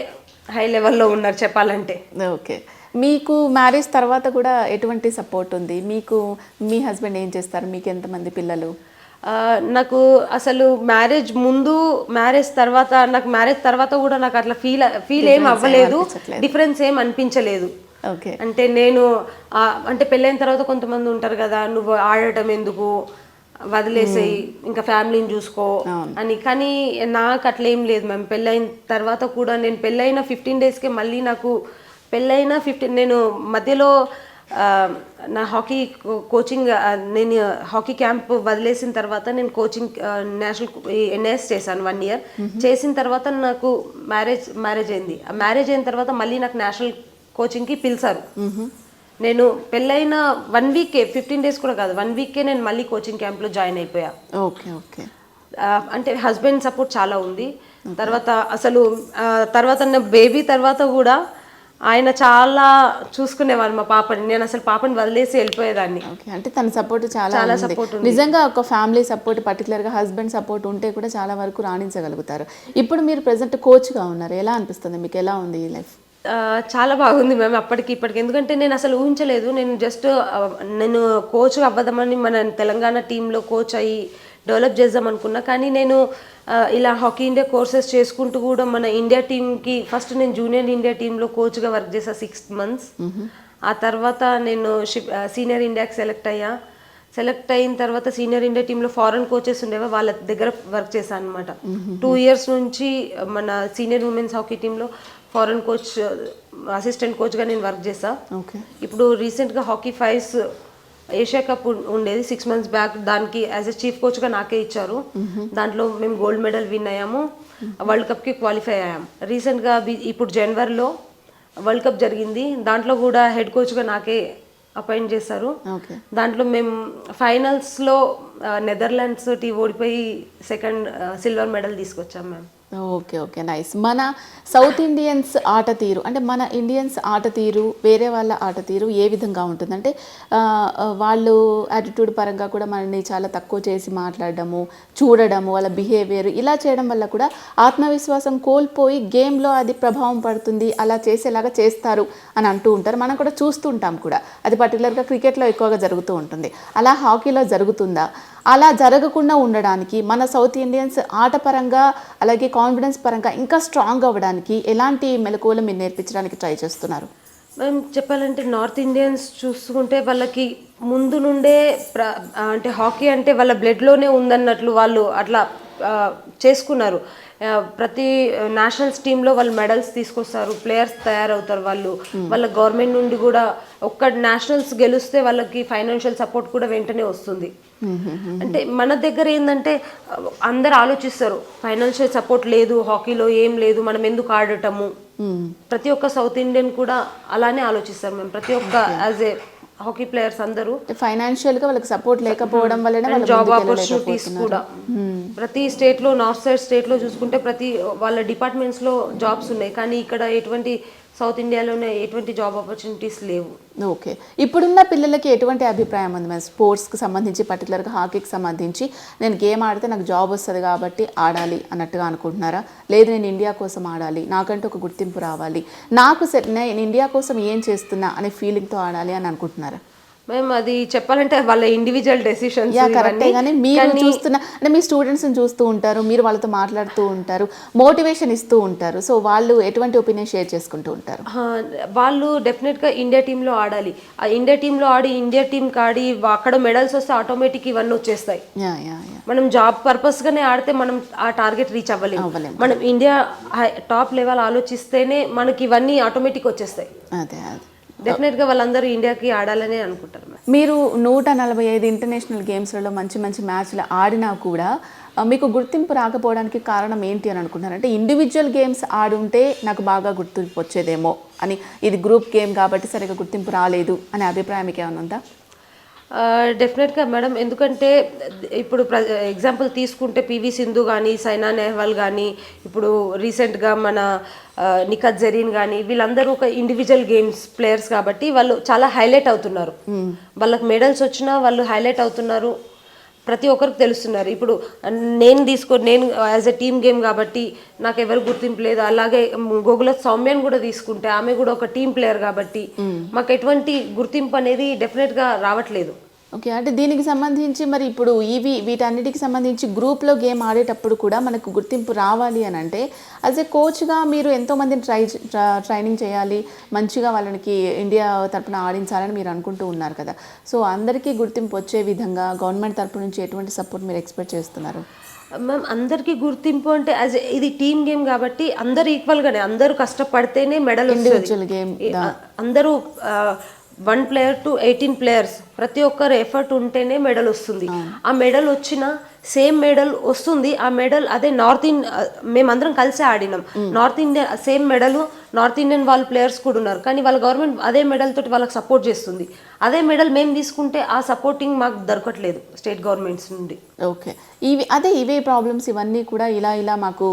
హై లెవెల్లో ఉన్నారు చెప్పాలంటే. ఓకే. మీకు మ్యారేజ్ తర్వాత కూడా ఎటువంటి సపోర్ట్ ఉంది? మీకు మీ హస్బెండ్ ఏం చేస్తారు? మీకు ఎంతమంది పిల్లలు? నాకు అసలు మ్యారేజ్ ముందు మ్యారేజ్ తర్వాత కూడా నాకు అట్లా ఫీల్ ఏం అవ్వలేదు, డిఫరెన్స్ ఏం అనిపించలేదు. ఓకే. అంటే నేను అంటే పెళ్ళైన తర్వాత కొంతమంది ఉంటారు కదా, నువ్వు ఆడటం ఎందుకు, వదిలేసేయి, ఇంకా ఫ్యామిలీని చూసుకో అని. కానీ నాకు అట్లా ఏం లేదు మ్యామ్. పెళ్ళైన తర్వాత కూడా నేను పెళ్ళైన 15 daysకే మళ్ళీ నాకు పెళ్ళైన నేను మధ్యలో నా హాకీ కోచింగ్, నేను హాకీ క్యాంప్ వదిలేసిన తర్వాత నేను కోచింగ్ నేషనల్ ఎన్ఎస్ చేశాను 1 year. చేసిన తర్వాత నాకు మ్యారేజ్ అయింది. మ్యారేజ్ అయిన తర్వాత మళ్ళీ నాకు నేషనల్ కోచింగ్కి పిలిచారు. నేను పెళ్ళైన 1 week 15 days కూడా కాదు, 1 weekకే నేను మళ్ళీ కోచింగ్ క్యాంప్లో జాయిన్ అయిపోయా. Okay, okay. అంటే హస్బెండ్ సపోర్ట్ చాలా ఉంది. తర్వాత నా బేబీ తర్వాత కూడా ఆయన చాలా చూసుకునేవాళ్ళు మా పాపని. నేను అసలు పాపని వదిలేసి వెళ్ళిపోయేదాన్ని. అంటే తన సపోర్ట్ చాలా సపోర్ట్. నిజంగా ఒక ఫ్యామిలీ సపోర్ట్, పర్టికులర్గా హస్బెండ్ సపోర్ట్ ఉంటే కూడా చాలా వరకు రాణించగలుగుతారు. ఇప్పుడు మీరు ప్రెసెంట్ కోచ్గా ఉన్నారు, ఎలా అనిపిస్తుంది మీకు? ఎలా ఉంది ఈ లైఫ్? చాలా బాగుంది మ్యామ్ అప్పటికి ఇప్పటికి. ఎందుకంటే నేను అసలు ఊహించలేదు. నేను కోచ్ అవ్వదామని మన తెలంగాణ టీంలో కోచ్ అయ్యి డెవలప్ చేద్దాం అనుకున్నా. కానీ నేను ఇలా హాకీ ఇండియా కోర్సెస్ చేసుకుంటూ కూడా మన ఇండియా టీంకి ఫస్ట్ నేను జూనియర్ ఇండియా టీంలో కోచ్గా వర్క్ చేసా 6 months. ఆ తర్వాత నేను సీనియర్ ఇండియాకి సెలెక్ట్ అయిన తర్వాత సీనియర్ ఇండియా టీంలో ఫారెన్ కోచెస్ ఉండేవా, వాళ్ళ దగ్గర వర్క్ చేశాను అనమాట. 2 years నుంచి మన సీనియర్ ఉమెన్స్ హాకీ టీంలో ఫారెన్ కోచ్, అసిస్టెంట్ కోచ్గా నేను వర్క్ చేసా. ఇప్పుడు రీసెంట్గా హాకీ ఫైవ్స్ ఏషియా కప్ ఉండేది 6 months బ్యాక్. దానికి యాజ్ ఎ చీఫ్ కోచ్గా నాకే ఇచ్చారు. దాంట్లో మేము గోల్డ్ మెడల్ విన్ అయ్యాము, వరల్డ్ కప్కి క్వాలిఫై అయ్యాము. రీసెంట్గా ఇప్పుడు జనవరిలో వరల్డ్ కప్ జరిగింది, దాంట్లో కూడా హెడ్ కోచ్గా నాకే అపాయింట్ చేశారు. దాంట్లో మేము ఫైనల్స్లో నెదర్లాండ్స్ ఓడిపోయి సెకండ్ సిల్వర్ మెడల్ తీసుకొచ్చాం మ్యామ్. Okay, okay, nice. మన సౌత్ ఇండియన్స్ ఆట తీరు, అంటే మన ఇండియన్స్ ఆట తీరు వేరే వాళ్ళ ఆట తీరు ఏ విధంగా ఉంటుందంటే వాళ్ళు యాటిట్యూడ్ పరంగా కూడా మనల్ని చాలా తక్కువ చేసి మాట్లాడడము, చూడడము, వాళ్ళ బిహేవియర్ ఇలా చేయడం వల్ల కూడా ఆత్మవిశ్వాసం కోల్పోయి గేమ్లో అది ప్రభావం పడుతుంది, అలా చేసేలాగా చేస్తారు అని అంటూ ఉంటారు. మనం కూడా చూస్తుంటాం కూడా. అది పర్టికులర్గా క్రికెట్లో ఎక్కువగా జరుగుతూ ఉంటుంది. అలా హాకీలో జరుగుతుందా? అలా జరగకుండా ఉండడానికి మన సౌత్ ఇండియన్స్ ఆట పరంగా అలాగే కాన్ఫిడెన్స్ పరంగా ఇంకా స్ట్రాంగ్ అవ్వడానికి ఎలాంటి మెలకువలు మీరు నేర్పించడానికి ట్రై చేస్తున్నారు? మేము చెప్పాలంటే నార్త్ ఇండియన్స్ చూసుకుంటే వాళ్ళకి ముందు నుండే అంటే హాకీ అంటే వాళ్ళ బ్లడ్లోనే ఉందన్నట్లు వాళ్ళు అట్లా చేసుకున్నారు. ప్రతి నేషనల్స్ టీంలో వాళ్ళు మెడల్స్ తీసుకొస్తారు, ప్లేయర్స్ తయారవుతారు. వాళ్ళ గవర్నమెంట్ నుండి కూడా ఒక్క నేషనల్స్ గెలిస్తే వాళ్ళకి ఫైనాన్షియల్ సపోర్ట్ కూడా వెంటనే వస్తుంది. అంటే మన దగ్గర ఏంటంటే అందరు ఆలోచిస్తారు ఫైనాన్షియల్ సపోర్ట్ లేదు, హాకీలో ఏం లేదు, మనం ఎందుకు ఆడటము. ప్రతి ఒక్క సౌత్ ఇండియన్ కూడా అలానే ఆలోచిస్తారు. మేము ప్రతి ఒక్క యాజ్ ఏ హాకీ ప్లేయర్స్ అందరూ ఫైనాన్షియల్ గా వాళ్ళకి సపోర్ట్ లేకపోవడం వల్ల జాబ్ ఆపర్చునిటీస్ కూడా ప్రతి స్టేట్ లో, నార్త్ సైడ్ స్టేట్ లో చూసుకుంటే ప్రతి వాళ్ళ డిపార్ట్మెంట్స్ లో జాబ్స్ ఉన్నాయి. కానీ ఇక్కడ ఎటువంటి సౌత్ ఇండియాలోనే ఎటువంటి జాబ్ ఆపర్చునిటీస్ లేవు. ఓకే, ఇప్పుడున్న పిల్లలకి ఎటువంటి అభిప్రాయం ఉంది మన స్పోర్ట్స్కి సంబంధించి, పర్టికులర్గా హాకీకి సంబంధించి? నేను గేమ్ ఆడితే నాకు జాబ్ వస్తుంది కాబట్టి ఆడాలి అన్నట్టుగా అనుకుంటున్నారా? లేదు నేను ఇండియా కోసం ఆడాలి, నాకంటూ ఒక గుర్తింపు రావాలి, నేను ఇండియా కోసం ఏం చేస్తున్నా అనే ఫీలింగ్తో ఆడాలి అని అనుకుంటున్నారా? మేము అది చెప్పాలంటే వాళ్ళ ఇండివిజువల్ డెసిషన్స్. కరెక్టే, కానీ మీరు చూస్తున్న అంటే మీ స్టూడెంట్స్ని చూస్తూ ఉంటారు, మీరు వాళ్ళతో మాట్లాడుతూ ఉంటారు, మోటివేషన్ ఇస్తూ ఉంటారు. సో వాళ్ళు ఎటువంటి ఒపీనియన్ షేర్ చేసుకుంటూ ఉంటారు? వాళ్ళు డెఫినెట్గా ఇండియా టీంలో ఆడాలి. ఆ ఇండియా టీంలో ఆడి ఇండియా టీంకి ఆడి అక్కడ మెడల్స్ వస్తే ఆటోమేటిక్ ఇవన్నీ వచ్చేస్తాయి. మనం జాబ్ పర్పస్గానే ఆడితే మనం ఆ టార్గెట్ రీచ్ అవ్వలేము. మనం ఇండియా టాప్ లెవెల్ ఆలోచిస్తేనే మనకి ఇవన్నీ ఆటోమేటిక్ వచ్చేస్తాయి. అదే డెఫినెట్గా వాళ్ళందరూ ఇండియాకి ఆడాలని అనుకుంటారు మ్యామ్. మీరు 145 ఇంటర్నేషనల్ గేమ్స్లలో మంచి మంచి మ్యాచ్లు ఆడినా కూడా మీకు గుర్తింపు రాకపోవడానికి కారణం ఏంటి అని అనుకుంటున్నారు? అంటే ఇండివిజువల్ గేమ్స్ ఆడుంటే నాకు బాగా గుర్తింపు వచ్చేదేమో అని, ఇది గ్రూప్ గేమ్ కాబట్టి సరిగా గుర్తింపు రాలేదు అనే అభిప్రాయం మీకు ఏమైనా ఉందా? డెఫినెట్గా మేడం, ఎందుకంటే ఇప్పుడు ఎగ్జాంపుల్ తీసుకుంటే పివి సింధు కానీ, సైనా నెహ్వాల్ కానీ, ఇప్పుడు రీసెంట్గా మన నిఖత్ జరీన్ కానీ, వీళ్ళందరూ ఒక ఇండివిజువల్ గేమ్స్ ప్లేయర్స్ కాబట్టి వాళ్ళు చాలా హైలైట్ అవుతున్నారు. వాళ్ళకి మెడల్స్ వచ్చినా వాళ్ళు హైలైట్ అవుతున్నారు, ప్రతి ఒక్కరికి తెలుస్తున్నారు. ఇప్పుడు నేను యాజ్ ఎ టీమ్ గేమ్ కాబట్టి నాకు ఎవరు గుర్తింపు లేదు. అలాగే గోగుల సౌమ్యను కూడా తీసుకుంటే ఆమె కూడా ఒక టీమ్ ప్లేయర్ కాబట్టి మాకు ఎటువంటి గుర్తింపు అనేది డెఫినెట్గా రావట్లేదు. ఓకే, అంటే దీనికి సంబంధించి మరి ఇప్పుడు వీటన్నిటికి సంబంధించి గ్రూప్లో గేమ్ ఆడేటప్పుడు కూడా మనకు గుర్తింపు రావాలి అని అంటే యాజ్ ఏ కోచ్గా మీరు ఎంతోమందిని ట్రైనింగ్ చేయాలి, మంచిగా వాళ్ళకి ఇండియా తరపున ఆడించాలని మీరు అనుకుంటూ ఉన్నారు కదా. సో అందరికీ గుర్తింపు వచ్చే విధంగా గవర్నమెంట్ తరపు నుంచి ఎటువంటి సపోర్ట్ మీరు ఎక్స్పెక్ట్ చేస్తున్నారు? మ్యామ్, అందరికీ గుర్తింపు అంటే ఇది టీమ్ గేమ్ కాబట్టి అందరు ఈక్వల్గానే, అందరూ కష్టపడితేనే మెడల్ ఇండివిజువల్ గేమ్. అందరూ 1 player to 18 players ప్రతి ఒక్కరు ఎఫర్ట్ ఉంటేనే మెడల్ వస్తుంది. ఆ మెడల్ వచ్చిన సేమ్ మెడల్ వస్తుంది. ఆ మెడల్ అదే మేమందరం కలిసి ఆడినాం. North India same medal north Indian వాళ్ళ ప్లేయర్స్ కూడా ఉన్నారు, కానీ వాళ్ళ గవర్నమెంట్ అదే మెడల్ తోటి వాళ్ళకి సపోర్ట్ చేస్తుంది. అదే మెడల్ మేము తీసుకుంటే ఆ సపోర్టింగ్ మాకు దొరకట్లేదు స్టేట్ గవర్నమెంట్స్ నుండి. ఓకే, ఇవే ప్రాబ్లమ్స్ ఇవన్నీ కూడా ఇలా మాకు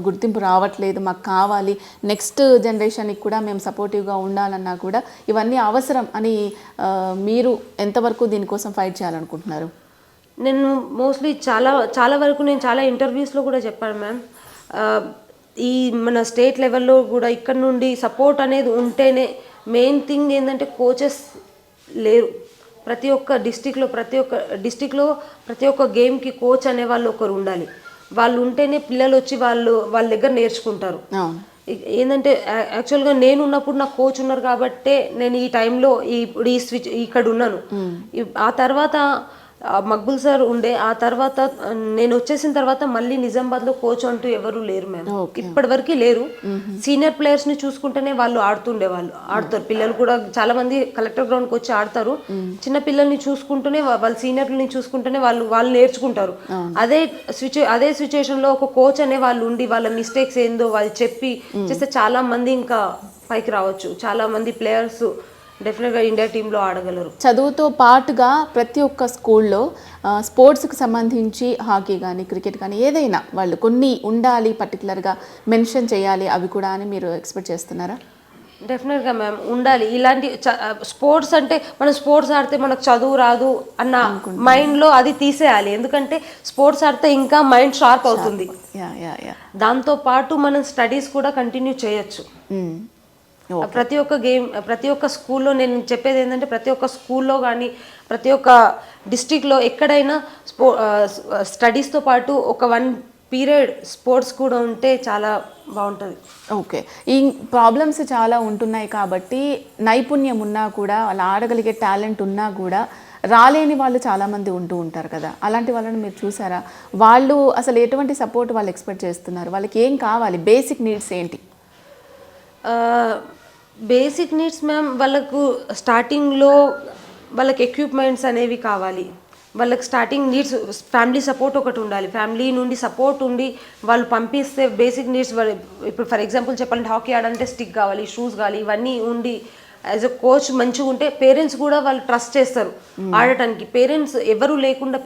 గుర్తింపు రావట్లేదు, మాకు కావాలి, నెక్స్ట్ జనరేషన్కి కూడా మేము సపోర్టివ్గా ఉండాలన్నా కూడా ఇవన్నీ అవసరం అని మీరు ఎంతవరకు దీనికోసం ఫైట్ చేయాలనుకుంటున్నారు? నేను మోస్ట్లీ చాలా వరకు నేను చాలా ఇంటర్వ్యూస్లో కూడా చెప్పాను మ్యామ్. ఈ మన స్టేట్ లెవెల్లో కూడా ఇక్కడ నుండి సపోర్ట్ అనేది ఉంటేనే. మెయిన్ థింగ్ ఏంటంటే కోచెస్ లేరు. ప్రతి ఒక్క డిస్టిక్లో ప్రతి ఒక్క గేమ్కి కోచ్ అనే వాళ్ళు ఒకరు ఉండాలి. వాళ్ళు ఉంటేనే పిల్లలు వచ్చి వాళ్ళ దగ్గర నేర్చుకుంటారు. ఏంటంటే యాక్చువల్గా నేను ఉన్నప్పుడు నాకు కోచ్ ఉన్నారు కాబట్టే నేను ఈ టైంలో ఇప్పుడు ఈ స్విచ్ ఇక్కడ ఉన్నాను. ఆ తర్వాత మక్బుల్ సార్ ఉండే, ఆ తర్వాత నేను వచ్చేసిన తర్వాత మళ్ళీ నిజామాబాద్లో కోచ్ అంటూ ఎవరు లేరు మ్యామ్, ఇప్పటి వరకు లేరు. సీనియర్ ప్లేయర్స్ని చూసుకుంటేనే వాళ్ళు ఆడుతారు. పిల్లలు కూడా చాలా మంది కలెక్టర్ గ్రౌండ్కి వచ్చి ఆడతారు. చిన్న పిల్లల్ని చూసుకుంటూనే వాళ్ళ సీనియర్లని చూసుకుంటూనే వాళ్ళు నేర్చుకుంటారు. అదే సిచ్యుయేషన్లో ఒక కోచ్ అనే వాళ్ళు ఉండి వాళ్ళ మిస్టేక్స్ ఏందో వాళ్ళు చెప్పి చేస్తే చాలా మంది ఇంకా పైకి రావచ్చు. చాలా మంది ప్లేయర్స్ డెఫినెట్గా ఇండియా టీంలో ఆడగలరు. చదువుతో పాటుగా ప్రతి ఒక్క స్కూల్లో స్పోర్ట్స్కి సంబంధించి హాకీ కానీ క్రికెట్ కానీ ఏదైనా వాళ్ళు కొన్ని ఉండాలి, పర్టికులర్గా మెన్షన్ చేయాలి అవి కూడా అని మీరు ఎక్స్పెక్ట్ చేస్తున్నారా? డెఫినెట్గా మ్యామ్ ఉండాలి. ఇలాంటి స్పోర్ట్స్ అంటే మనం స్పోర్ట్స్ ఆడితే మనకు చదువు రాదు అన్న మైండ్లో అది తీసేయాలి. ఎందుకంటే స్పోర్ట్స్ ఆడితే ఇంకా మైండ్ షార్ప్ అవుతుంది. దాంతోపాటు మనం స్టడీస్ కూడా కంటిన్యూ చేయొచ్చు. ప్రతి ఒక్క స్కూల్లో నేను చెప్పేది ఏంటంటే ప్రతి ఒక్క స్కూల్లో కానీ ప్రతి ఒక్క డిస్ట్రిక్ట్లో ఎక్కడైనా స్టడీస్తో పాటు ఒక 1 పీరియడ్ స్పోర్ట్స్ కూడా ఉంటే చాలా బాగుంటుంది. ఓకే, ఈ ప్రాబ్లమ్స్ చాలా ఉంటున్నాయి కాబట్టి నైపుణ్యం ఉన్నా కూడా వాళ్ళు ఆడగలిగే టాలెంట్ ఉన్నా కూడా రాలేని వాళ్ళు చాలామంది ఉంటూ ఉంటారు కదా. అలాంటి వాళ్ళని మీరు చూసారా? వాళ్ళు అసలు ఎటువంటి సపోర్ట్ వాళ్ళు ఎక్స్పెక్ట్ చేస్తున్నారు? వాళ్ళకి ఏం కావాలి? బేసిక్ నీడ్స్ ఏంటి? బేసిక్ నీడ్స్ మ్యామ్, వాళ్ళకు స్టార్టింగ్లో వాళ్ళకి ఎక్విప్మెంట్స్ అనేవి కావాలి. వాళ్ళకి స్టార్టింగ్ నీడ్స్ ఫ్యామిలీ సపోర్ట్ ఒకటి ఉండాలి. ఫ్యామిలీ నుండి సపోర్ట్ ఉండి వాళ్ళు పంపిస్తే బేసిక్ నీడ్స్. ఇప్పుడు ఫర్ ఎగ్జాంపుల్ చెప్పాలంటే హాకీ ఆడాలంటే స్టిక్ కావాలి, షూస్ కావాలి, ఇవన్నీ ఉండి యాజ్ ఎ కోచ్ మంచిగా ఉంటే పేరెంట్స్ కూడా వాళ్ళు ట్రస్ట్ చేస్తారు ఆడటానికి. పేరెంట్స్ ఎవరు లేకుండా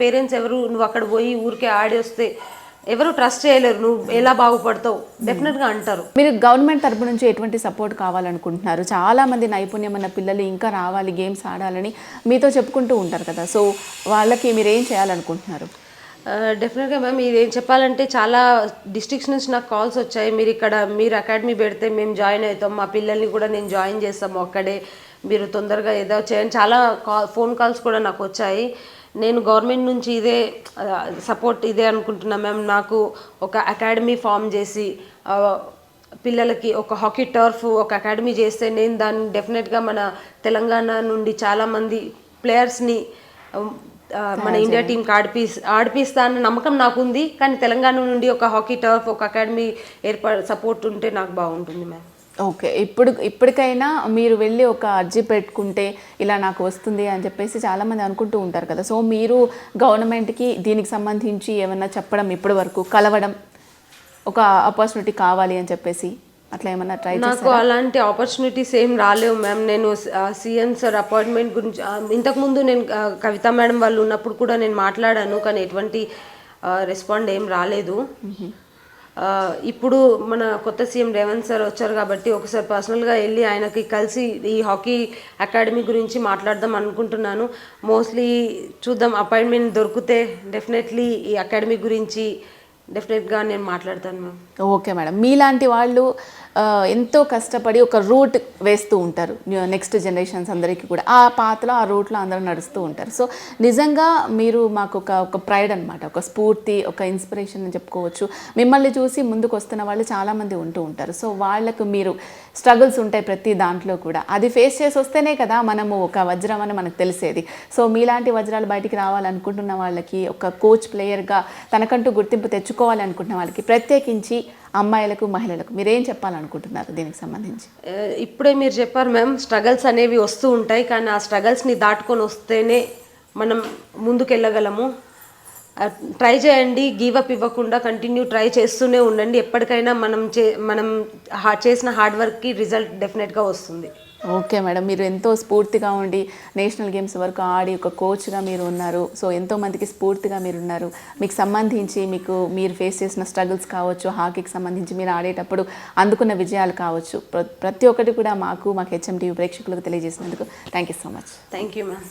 నువ్వు అక్కడ పోయి ఊరికే ఆడి వస్తే ఎవరు ట్రస్ట్ చేయలేరు, నువ్వు ఎలా బాగుపడతావు డెఫినెట్గా అంటారు. మీరు గవర్నమెంట్ తరపు నుంచి ఎటువంటి సపోర్ట్ కావాలనుకుంటున్నారు? చాలామంది నైపుణ్యం ఉన్న పిల్లలు ఇంకా రావాలి, గేమ్స్ ఆడాలని మీతో చెప్పుకుంటూ ఉంటారు కదా. సో వాళ్ళకి మీరు ఏం చేయాలనుకుంటున్నారు? డెఫినెట్గా మ్యామ్, ఇది ఏం చెప్పాలంటే చాలా డిస్ట్రిక్ట్స్ నుంచి నాకు కాల్స్ వచ్చాయి. మీరు అకాడమీ పెడితే మేము జాయిన్ అవుతాం, మా పిల్లల్ని కూడా నేను జాయిన్ చేస్తాము అక్కడే, మీరు తొందరగా ఏదో చేయండి. చాలా ఫోన్ కాల్స్ కూడా నాకు వచ్చాయి. నేను గవర్నమెంట్ నుంచి సపోర్ట్ ఇదే అనుకుంటున్నా మ్యామ్. నాకు ఒక అకాడమీ ఫామ్ చేసి పిల్లలకి ఒక హాకీ టర్ఫ్ ఒక అకాడమీ చేస్తే నేను దాన్ని డెఫినెట్గా మన తెలంగాణ నుండి చాలామంది ప్లేయర్స్ని మన ఇండియా టీంకి ఆడిపిస్తా అన్న నమ్మకం నాకు ఉంది. కానీ తెలంగాణ నుండి ఒక హాకీ టర్ఫ్ ఒక అకాడమీ సపోర్ట్ ఉంటే నాకు బాగుంటుంది మ్యామ్. ఓకే. ఇప్పటికైనా మీరు వెళ్ళి ఒక అర్జీ పెట్టుకుంటే ఇలా నాకు వస్తుంది అని చెప్పేసి చాలామంది అనుకుంటూ ఉంటారు కదా. సో మీరు గవర్నమెంట్కి దీనికి సంబంధించి ఏమన్నా చెప్పడం, ఇప్పటి వరకు కలవడం, ఒక ఆపర్చునిటీ కావాలి అని చెప్పేసి అట్లా ఏమన్నా ట్రై నాకు అలాంటి ఆపర్చునిటీస్ ఏం రాలేవు మ్యామ్. నేను సీఎం సార్ అపాయింట్మెంట్ గురించి ఇంతకుముందు నేను కవిత మేడం వాళ్ళు ఉన్నప్పుడు కూడా నేను మాట్లాడాను, కానీ ఎటువంటి రెస్పాండ్ ఏం రాలేదు. ఇప్పుడు మన కొత్త సీఎం రేవంత్ సార్ వచ్చారు కాబట్టి ఒకసారి పర్సనల్గా వెళ్ళి ఆయనకి కలిసి ఈ హాకీ అకాడమీ గురించి మాట్లాడదాం అనుకుంటున్నాను. మోస్ట్లీ చూద్దాం, అపాయింట్మెంట్ దొరికితే డెఫినెట్లీ ఈ అకాడమీ గురించి డెఫినెట్గా నేను మాట్లాడతాను మ్యామ్. Okay madam. మీలాంటి వాళ్ళు ఎంతో కష్టపడి ఒక రూట్ వేస్తూ ఉంటారు నెక్స్ట్ జనరేషన్స్ అందరికీ కూడా. ఆ పాతలో ఆ రూట్లో అందరూ నడుస్తూ ఉంటారు. సో నిజంగా మీరు మాకు ఒక ప్రైడ్ అనమాట, ఒక స్ఫూర్తి, ఒక ఇన్స్పిరేషన్ అని చెప్పుకోవచ్చు. మిమ్మల్ని చూసి ముందుకు వస్తున్న వాళ్ళు చాలామంది ఉంటూ ఉంటారు. సో వాళ్ళకు మీరు స్ట్రగుల్స్ ఉంటాయి ప్రతి దాంట్లో కూడా, అది ఫేస్ చేసి వస్తేనే కదా మనము ఒక వజ్రం అని మనకు తెలిసేది. సో మీలాంటి వజ్రాలు బయటికి రావాలనుకుంటున్న వాళ్ళకి, ఒక కోచ్ ప్లేయర్గా తనకంటూ గుర్తింపు తెచ్చుకోవాలనుకుంటున్న వాళ్ళకి, ప్రత్యేకించి అమ్మాయిలకు, మహిళలకు మీరేం చెప్పాలనుకుంటున్నారు దీనికి సంబంధించి? ఇప్పుడే మీరు చెప్పారు మ్యామ్, స్ట్రగల్స్ అనేవి వస్తూ ఉంటాయి, కానీ ఆ స్ట్రగల్స్ని దాటుకొని వస్తేనే మనం ముందుకెళ్ళగలము. ట్రై చేయండి, గివ్ అప్ ఇవ్వకుండా కంటిన్యూ ట్రై చేస్తూనే ఉండండి. ఎప్పటికైనా మనం చేసిన హార్డ్ వర్క్కి రిజల్ట్ డెఫినెట్గా వస్తుంది. ఓకే మేడం, మీరు ఎంతో స్ఫూర్తిగా ఉండి నేషనల్ గేమ్స్ వరకు ఆడి ఒక కోచ్గా మీరు ఉన్నారు. సో ఎంతోమందికి స్ఫూర్తిగా మీరు ఉన్నారు. మీకు సంబంధించి మీరు ఫేస్ చేసిన స్ట్రగుల్స్ కావచ్చు, హాకీకి సంబంధించి మీరు ఆడేటప్పుడు అందుకున్న విజయాలు కావచ్చు, ప్రతి ఒక్కటి కూడా మాకు హెచ్ఎం టీవీ ప్రేక్షకులకు తెలియజేసినందుకు thank you so much. Thank you ma'am.